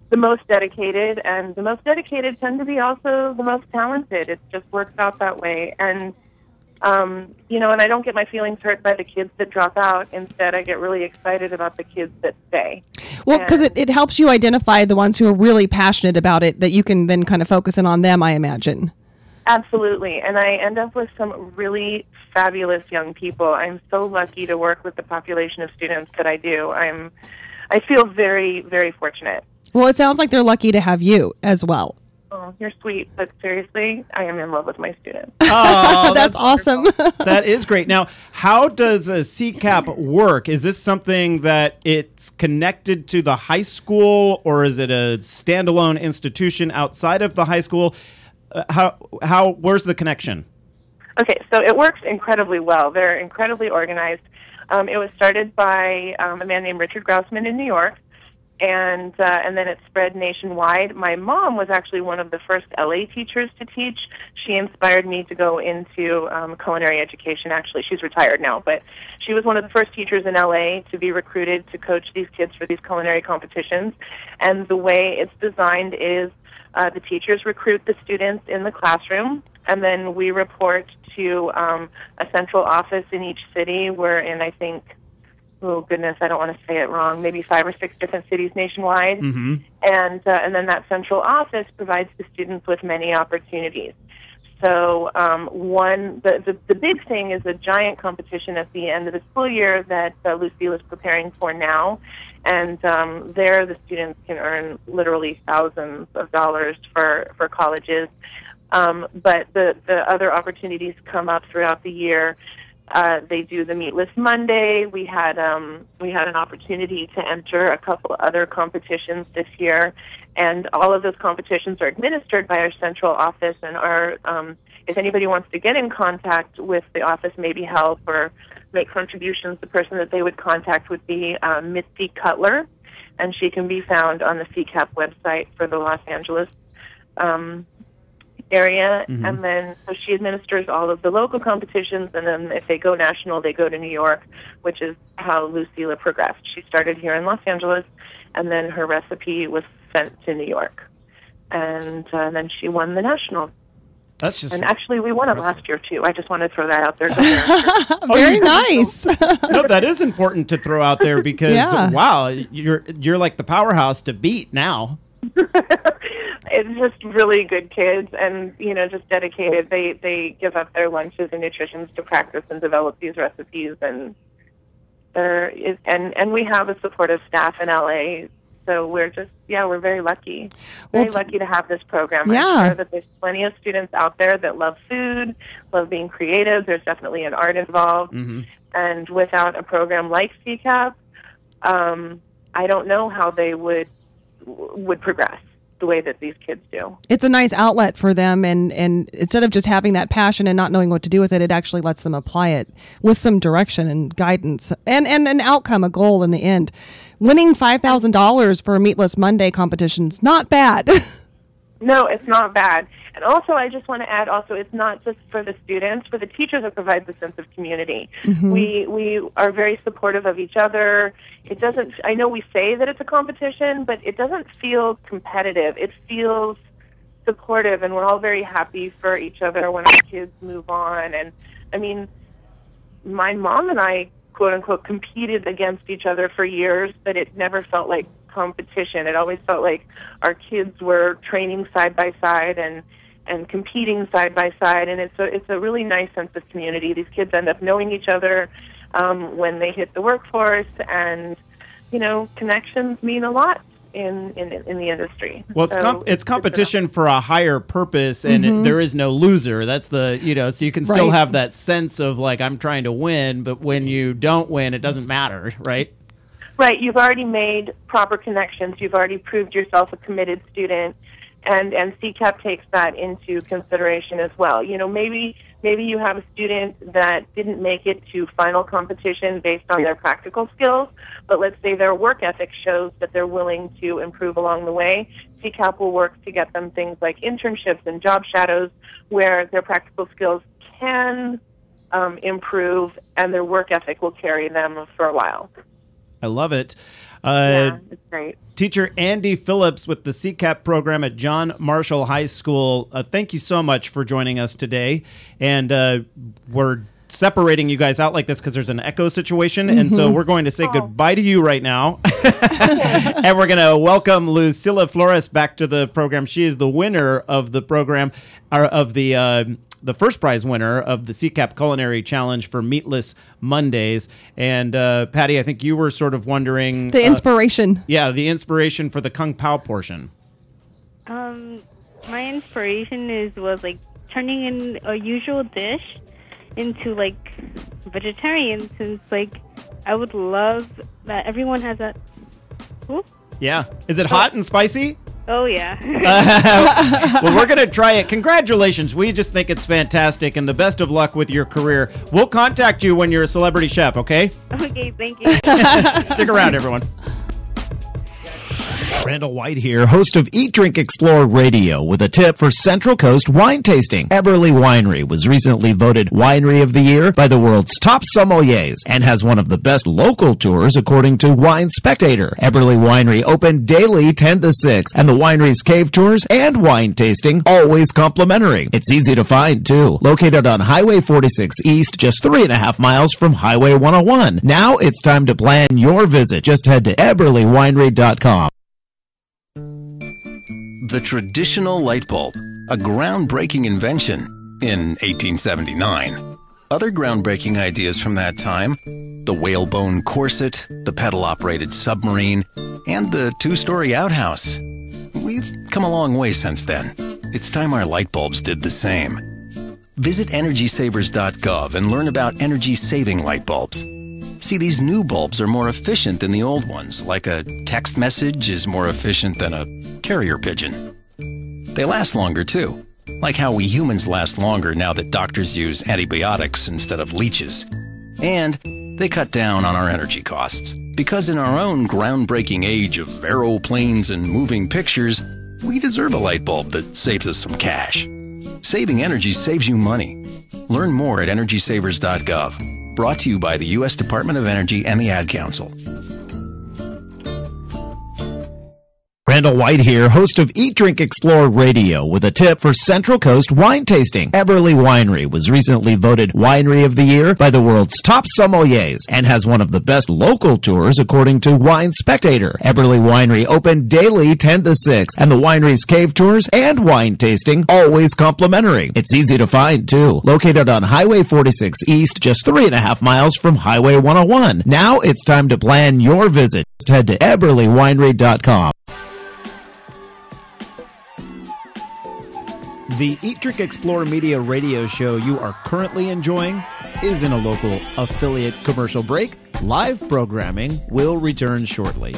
the most dedicated, and the most dedicated tend to be also the most talented. It just works out that way. And and I don't get my feelings hurt by the kids that drop out. Instead, I get really excited about the kids that stay. Well, because it helps you identify the ones who are really passionate about it, that you can then kind of focus in on them, I imagine. Absolutely. And I end up with some really fabulous young people. I'm so lucky to work with the population of students that I do. I feel very, very fortunate. Well, it sounds like they're lucky to have you as well. Oh, you're sweet, but seriously, I am in love with my students. Oh, that's awesome. That is great. Now, how does a CCAP work? Is this something that it's connected to the high school, or is it a standalone institution outside of the high school? Where's the connection? Okay, so it works incredibly well. They're incredibly organized. It was started by a man named Richard Grousman in New York. And then it spread nationwide. My mom was actually one of the first LA teachers to teach. She inspired me to go into culinary education. Actually, she's retired now, but she was one of the first teachers in LA to be recruited to coach these kids for these culinary competitions. And the way it's designed is the teachers recruit the students in the classroom, and then we report to a central office in each city. We're in, I think, oh goodness, I don't want to say it wrong, maybe 5 or 6 different cities nationwide. Mm-hmm. And then that central office provides the students with many opportunities. So the big thing is a giant competition at the end of the school year that Lucille is preparing for now. And there the students can earn literally thousands of dollars for colleges. But the other opportunities come up throughout the year. They do the Meatless Monday. We had an opportunity to enter a couple other competitions this year, and all of those competitions are administered by our central office. And if anybody wants to get in contact with the office, maybe help or make contributions, the person that they would contact would be Misty Cutler, and she can be found on the CCAP website for the Los Angeles area. Mm-hmm. And then so she administers all of the local competitions, and then if they go national, they go to New York, which is how Lucilla progressed. She started here in Los Angeles, and then her recipe was sent to New York, and then she won the national. That's just, and actually we won it last year too. I just want to throw that out there. Very nice. No, that is important to throw out there because wow, you're like the powerhouse to beat now. It's just really good kids, and just dedicated. They give up their lunches and nutritions to practice and develop these recipes, and we have a supportive staff in LA. So we're very lucky. Very lucky to have this program. Yeah. I'm sure that there's plenty of students out there that love food, love being creative. There's definitely an art involved, mm-hmm. and without a program like CCAP, I don't know how they would progress the way that these kids do. It's a nice outlet for them, and instead of just having that passion and not knowing what to do with it, it actually lets them apply it with some direction and guidance and an outcome, a goal in the end. Winning $5,000 for a Meatless Monday competition's not bad. No, it's not bad. And also, I just want to add, it's not just for the students, for the teachers, it provides a sense of community. Mm-hmm. We are very supportive of each other. It doesn't, I know we say that it's a competition, but it doesn't feel competitive. It feels supportive, and we're all very happy for each other when our kids move on. And, I mean, my mom and I, quote-unquote, competed against each other for years, but it never felt like competition. It always felt like our kids were training side by side and competing side by side, and it's a really nice sense of community. These kids end up knowing each other when they hit the workforce, and connections mean a lot in the industry. Well, it's competition for a higher purpose, and there is no loser. That's the so you can still have that sense of like, I'm trying to win, but when you don't win, it doesn't matter, right? Right. You've already made proper connections. You've already proved yourself a committed student, and CCAP takes that into consideration as well. Maybe you have a student that didn't make it to final competition based on their practical skills, but let's say their work ethic shows that they're willing to improve along the way. CCAP will work to get them things like internships and job shadows where their practical skills can improve and their work ethic will carry them for a while. I love it. Yeah, it's great. Teacher Andy Phillips with the CCAP program at John Marshall High School. Thank you so much for joining us today. And we're separating you guys out like this because there's an echo situation. And so we're going to say goodbye to you right now. And we're going to welcome Lucila Flores back to the program. She is the winner of the program, of the first prize winner of the CCAP Culinary Challenge for Meatless Mondays. And Patty, I think you were sort of wondering... The inspiration. The inspiration for the Kung Pao portion. My inspiration was like turning in a usual dish into like vegetarian, since like I would love that everyone has that... Ooh. Yeah. Is it hot and spicy? Oh, yeah. Well, we're going to try it. Congratulations. We just think it's fantastic, and the best of luck with your career. We'll contact you when you're a celebrity chef, okay? Okay, thank you. Stick around, everyone. Randall White here, host of Eat, Drink, Explore Radio, with a tip for Central Coast wine tasting. Eberly Winery was recently voted Winery of the Year by the world's top sommeliers and has one of the best local tours according to Wine Spectator. Eberly Winery open daily 10 to 6, and the winery's cave tours and wine tasting always complimentary. It's easy to find, too. Located on Highway 46 East, just 3.5 miles from Highway 101. Now it's time to plan your visit. Just head to eberlywinery.com. The traditional light bulb, a groundbreaking invention in 1879. Other groundbreaking ideas from that time: the whalebone corset, the pedal-operated submarine, and the two-story outhouse. We've come a long way since then. It's time our light bulbs did the same. Visit EnergySavers.gov and learn about energy-saving light bulbs. See, these new bulbs are more efficient than the old ones, like a text message is more efficient than a carrier pigeon. They last longer, too, like how we humans last longer now that doctors use antibiotics instead of leeches. And they cut down on our energy costs, because in our own groundbreaking age of aeroplanes and moving pictures, we deserve a light bulb that saves us some cash. Saving energy saves you money. Learn more at EnergySavers.gov. Brought to you by the U.S. Department of Energy and the Ad Council. Randall White here, host of Eat, Drink, Explore Radio, with a tip for Central Coast wine tasting. Eberly Winery was recently voted Winery of the Year by the world's top sommeliers and has one of the best local tours according to Wine Spectator. Eberly Winery open daily 10 to 6, and the winery's cave tours and wine tasting always complimentary. It's easy to find, too. Located on Highway 46 East, just 3.5 miles from Highway 101. Now it's time to plan your visit. Just head to eberlywinery.com. The Eat, Drink, Explore Media radio show you are currently enjoying is in a local affiliate commercial break. Live programming will return shortly.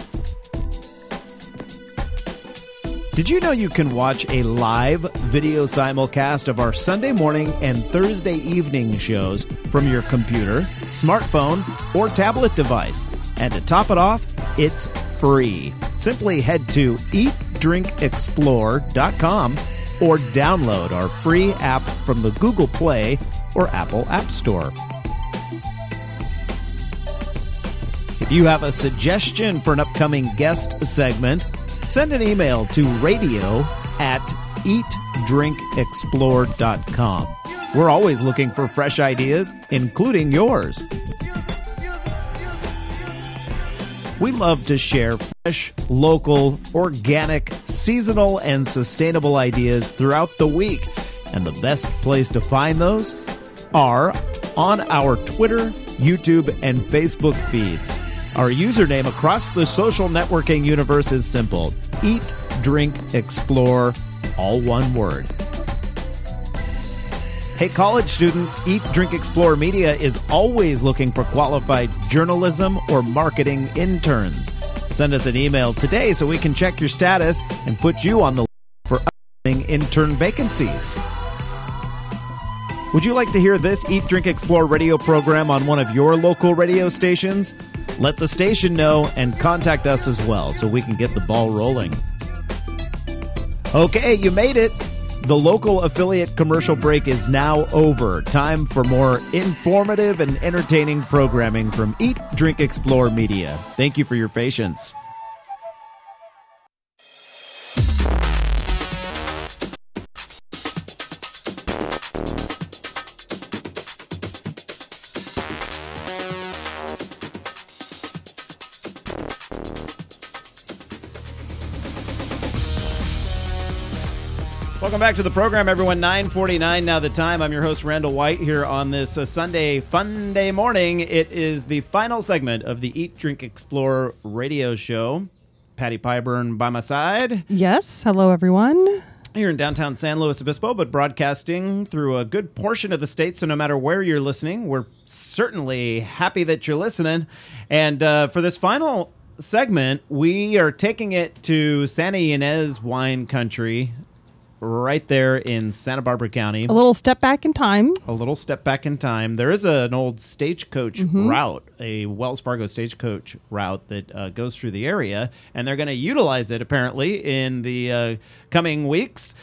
Did you know you can watch a live video simulcast of our Sunday morning and Thursday evening shows from your computer, smartphone, or tablet device? And to top it off, it's free. Simply head to eatdrinkexplore.com or download our free app from the Google Play or Apple App Store. If you have a suggestion for an upcoming guest segment, send an email to radio@eatdrinkexplore.com. We're always looking for fresh ideas, including yours. We love to share fresh, local, organic, seasonal, and sustainable ideas throughout the week. And the best place to find those are on our Twitter, YouTube, and Facebook feeds. Our username across the social networking universe is simple: Eat, Drink, Explore, all one word. Hey, college students, Eat, Drink, Explore Media is always looking for qualified journalism or marketing interns. Send us an email today so we can check your status and put you on the list for upcoming intern vacancies. Would you like to hear this Eat, Drink, Explore radio program on one of your local radio stations? Let the station know and contact us as well so we can get the ball rolling. Okay, you made it. The local affiliate commercial break is now over. Time for more informative and entertaining programming from Eat, Drink, Explore Media. Thank you for your patience. Welcome back to the program, everyone. 9:49 now the time. I'm your host, Randall White, here on this Sunday Funday morning. It is the final segment of the Eat, Drink, Explore radio show. Patty Pyburn by my side. Yes. Hello, everyone. Here in downtown San Luis Obispo, but broadcasting through a good portion of the state. So no matter where you're listening, we're certainly happy that you're listening. And for this final segment, we are taking it to Santa Ynez wine country, right there in Santa Barbara County. A little step back in time. A little step back in time. There is an old stagecoach route, a Wells Fargo stagecoach route that goes through the area, and they're going to utilize it apparently in the coming weeks.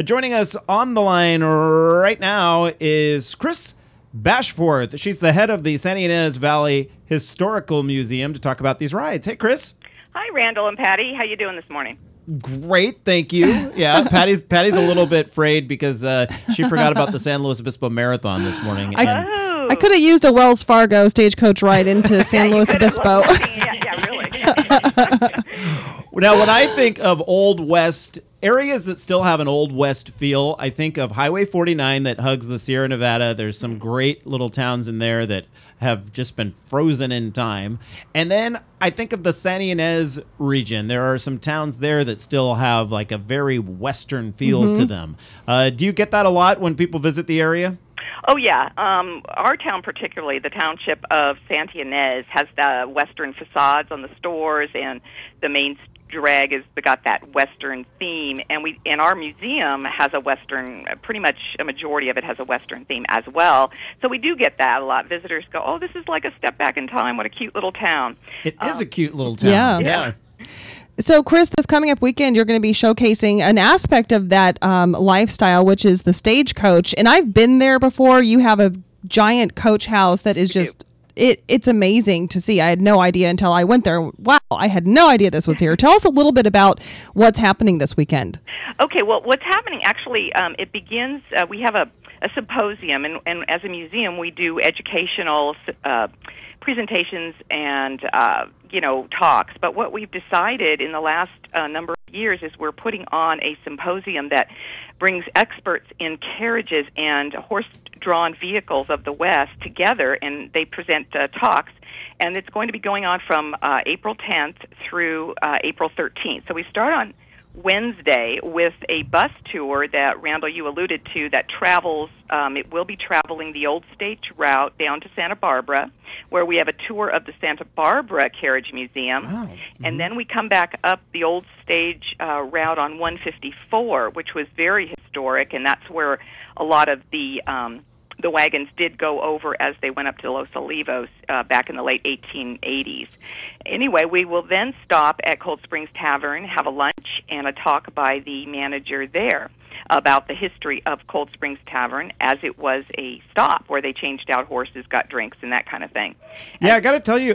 Joining us on the line right now is Chris Bashforth. She's the head of the Santa Ynez Valley Historical Museum to talk about these rides. Hey, Chris. Hi, Randall and Patty. How you doing this morning? Great, thank you. Yeah, Patty's a little bit frayed because she forgot about the San Luis Obispo Marathon this morning. I could have used a Wells Fargo stagecoach ride into San Luis Obispo. Yeah, really. Now, when I think of Old West, areas that still have an Old West feel, I think of Highway 49 that hugs the Sierra Nevada. There's some great little towns in there that have just been frozen in time. And then I think of the Santa Ynez region. There are some towns there that still have like a very Western feel to them. Do you get that a lot when people visit the area? Oh, yeah. Our town, particularly, the township of Santa Ynez, has the Western facades on the stores, and the main drag has got that Western theme. And our museum has a Western, pretty much a majority of it has a Western theme as well. So we do get that a lot. Visitors go, oh, this is like a step back in time. What a cute little town. It is a cute little town. Yeah. So, Chris, this coming up weekend, you're going to be showcasing an aspect of that lifestyle, which is the stagecoach. And I've been there before. You have a giant coach house that is just, it's amazing to see. I had no idea until I went there. Wow, I had no idea this was here. Tell us a little bit about what's happening this weekend. Okay, well, what's happening, actually, it begins, we have a symposium, and as a museum, we do educational presentations and talks. But what we've decided in the last number of years is we're putting on a symposium that brings experts in carriages and horse-drawn vehicles of the West together, and they present talks. And it's going to be going on from April 10th through April 13th. So we start on Wednesday with a bus tour that, Randall, you alluded to, that travels, it will be traveling the old stage route down to Santa Barbara, where we have a tour of the Santa Barbara Carriage Museum. Oh. And then we come back up the old stage route on 154, which was very historic, and that's where a lot of the wagons did go over as they went up to Los Olivos back in the late 1880s. Anyway, we will then stop at Cold Springs Tavern, have a lunch, and a talk by the manager there about the history of Cold Springs Tavern as it was a stop where they changed out horses, got drinks, and that kind of thing. Yeah, I got to tell you,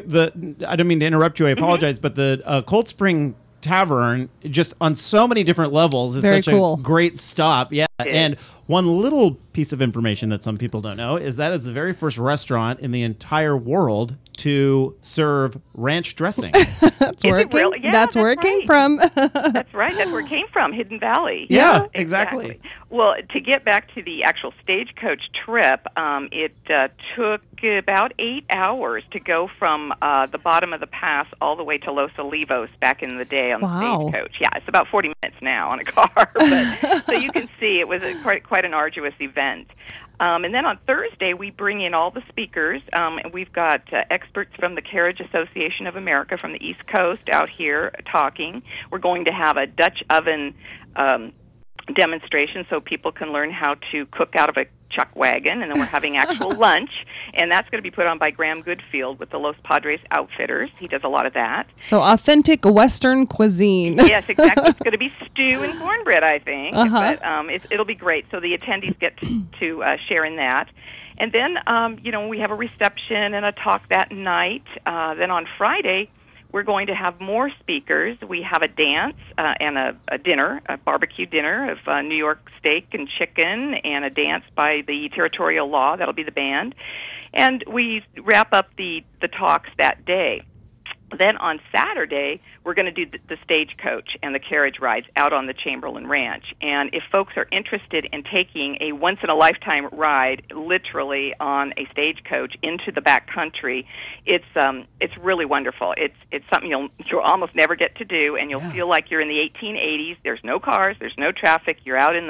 I don't mean to interrupt you, I apologize, but the Cold Spring Tavern, just on so many different levels, is such a great stop. Yeah, and one little piece of information that some people don't know is that is the very first restaurant in the entire world to serve ranch dressing. That's where it came. Yeah, that's where it came from. That's right. That's where it came from, Hidden Valley. Yeah, exactly. Well, to get back to the actual stagecoach trip, it took about 8 hours to go from the bottom of the pass all the way to Los Olivos back in the day on the stagecoach. Yeah, it's about 40 minutes now on a car. But, so you can see it was quite an arduous event. And then on Thursday, we bring in all the speakers. And we've got experts from the Carriage Association of America from the East Coast out here talking. We're going to have a Dutch oven demonstration so people can learn how to cook out of a chuck wagon. And then we're having actual lunch. And that's going to be put on by Graham Goodfield with the Los Padres Outfitters. He does a lot of that. So authentic Western cuisine. Yes, exactly. It's going to be stew and cornbread, I think. But it'll be great. So the attendees get to share in that. And then, we have a reception and a talk that night. Then on Friday, we're going to have more speakers. We have a dance and a dinner, a barbecue dinner of New York steak and chicken, and a dance by the Territorial Law. That'll be the band. And we wrap up the talks that day. Then on Saturday, we're going to do the stagecoach and the carriage rides out on the Chamberlain Ranch. And if folks are interested in taking a once-in-a-lifetime ride, literally on a stagecoach into the back country, it's really wonderful. It's something you'll almost never get to do, and you'll feel like you're in the 1880s. There's no cars, there's no traffic. You're out in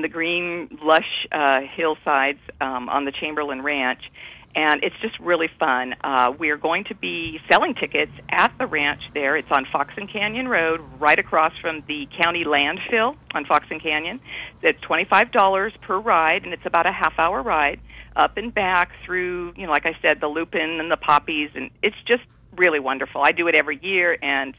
the green, lush hillsides on the Chamberlain Ranch. And it's just really fun. We are going to be selling tickets at the ranch there. It's on Fox and Canyon Road, right across from the county landfill on Fox and Canyon. It's $25 per ride, and it's about a half-hour ride up and back through, like I said, the lupin and the poppies, and it's just really wonderful. I do it every year, and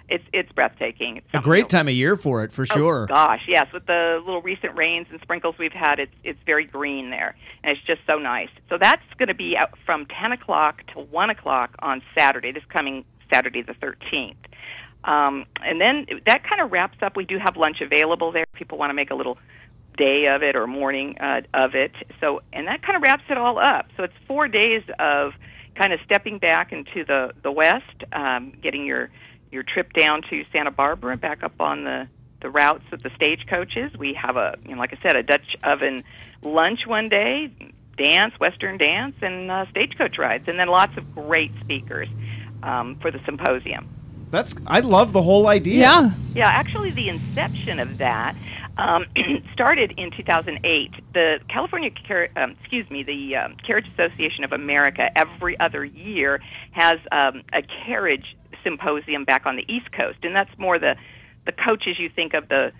it's breathtaking. It's a great time of year for it, for sure. Oh, gosh, yes. With the little recent rains and sprinkles we've had, it's very green there, and it's just so nice. So that's going to be out from 10 o'clock to 1 o'clock on Saturday, this coming Saturday the 13th. And then that kind of wraps up. We do have lunch available there. People want to make a little day of it or morning of it. So, and that kind of wraps it all up. So it's 4 days of kind of stepping back into the West, getting your trip down to Santa Barbara, back up on the routes of the stagecoaches. We have like I said, a Dutch oven lunch one day, Western dance, and stagecoach rides, and then lots of great speakers for the symposium. I love the whole idea. Yeah. Actually, the inception of that started in 2008. The the Carriage Association of America every other year has a carriage symposium back on the East Coast, and that's more the coaches you think of, the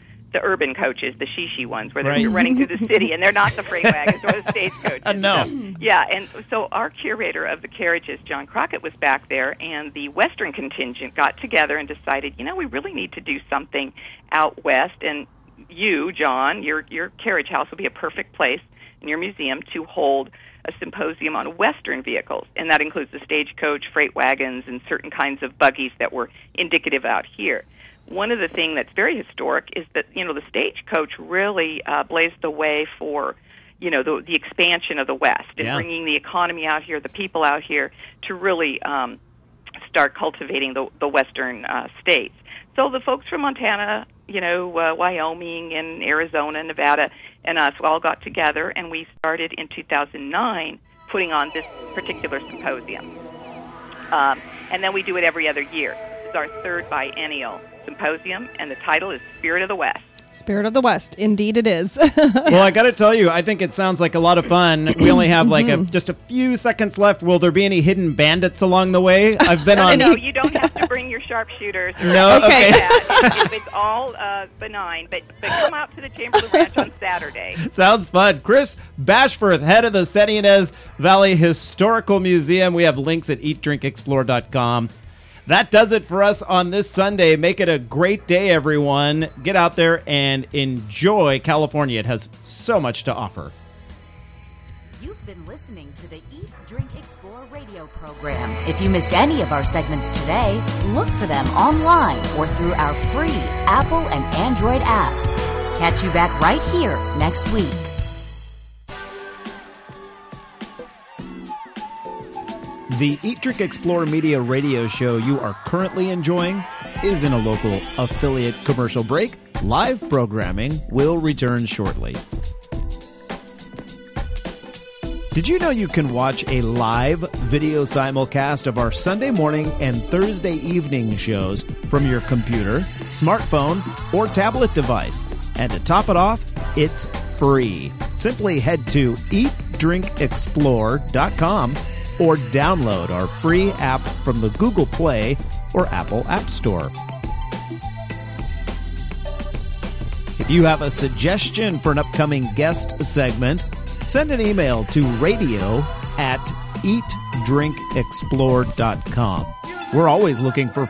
urban coaches, the shishi ones, where they're running through the city, and they're not the freight wagons or the stagecoaches. No. Yeah, and so our curator of the carriages, John Crockett, was back there, and the Western contingent got together and decided, we really need to do something out west, and you, John, your carriage house will be a perfect place in your museum to hold a symposium on Western vehicles, and that includes the stagecoach, freight wagons, and certain kinds of buggies that were indicative out here. One of the things that's very historic is that, the stagecoach really blazed the way for, the expansion of the West and bringing the economy out here, the people out here, to really start cultivating the Western states. So the folks from Montana, Wyoming and Arizona, Nevada, and us all got together, and we started in 2009 putting on this particular symposium. And then we do it every other year. This is our third biennial symposium, and the title is Spirit of the West. Spirit of the West. Indeed it is. Well, I got to tell you, I think it sounds like a lot of fun. We only have just a few seconds left. Will there be any hidden bandits along the way? I've been on... No, you don't have to bring your sharpshooters. No? Okay. It's all benign, but come out to the Chamberlain Ranch on Saturday. Sounds fun. Chris Bashforth, head of the San Ynez Valley Historical Museum. We have links at eatdrinkexplore.com. That does it for us on this Sunday. Make it a great day, everyone. Get out there and enjoy California. It has so much to offer. You've been listening to the Eat, Drink, Explore radio program. If you missed any of our segments today, look for them online or through our free Apple and Android apps. Catch you back right here next week. The Eat, Drink, Explore Media radio show you are currently enjoying is in a local affiliate commercial break. Live programming will return shortly. Did you know you can watch a live video simulcast of our Sunday morning and Thursday evening shows from your computer, smartphone, or tablet device? And to top it off, it's free. Simply head to eatdrinkexplore.com or download our free app from the Google Play or Apple App Store. If you have a suggestion for an upcoming guest segment, send an email to radio@eatdrinkexplore.com. We're always looking for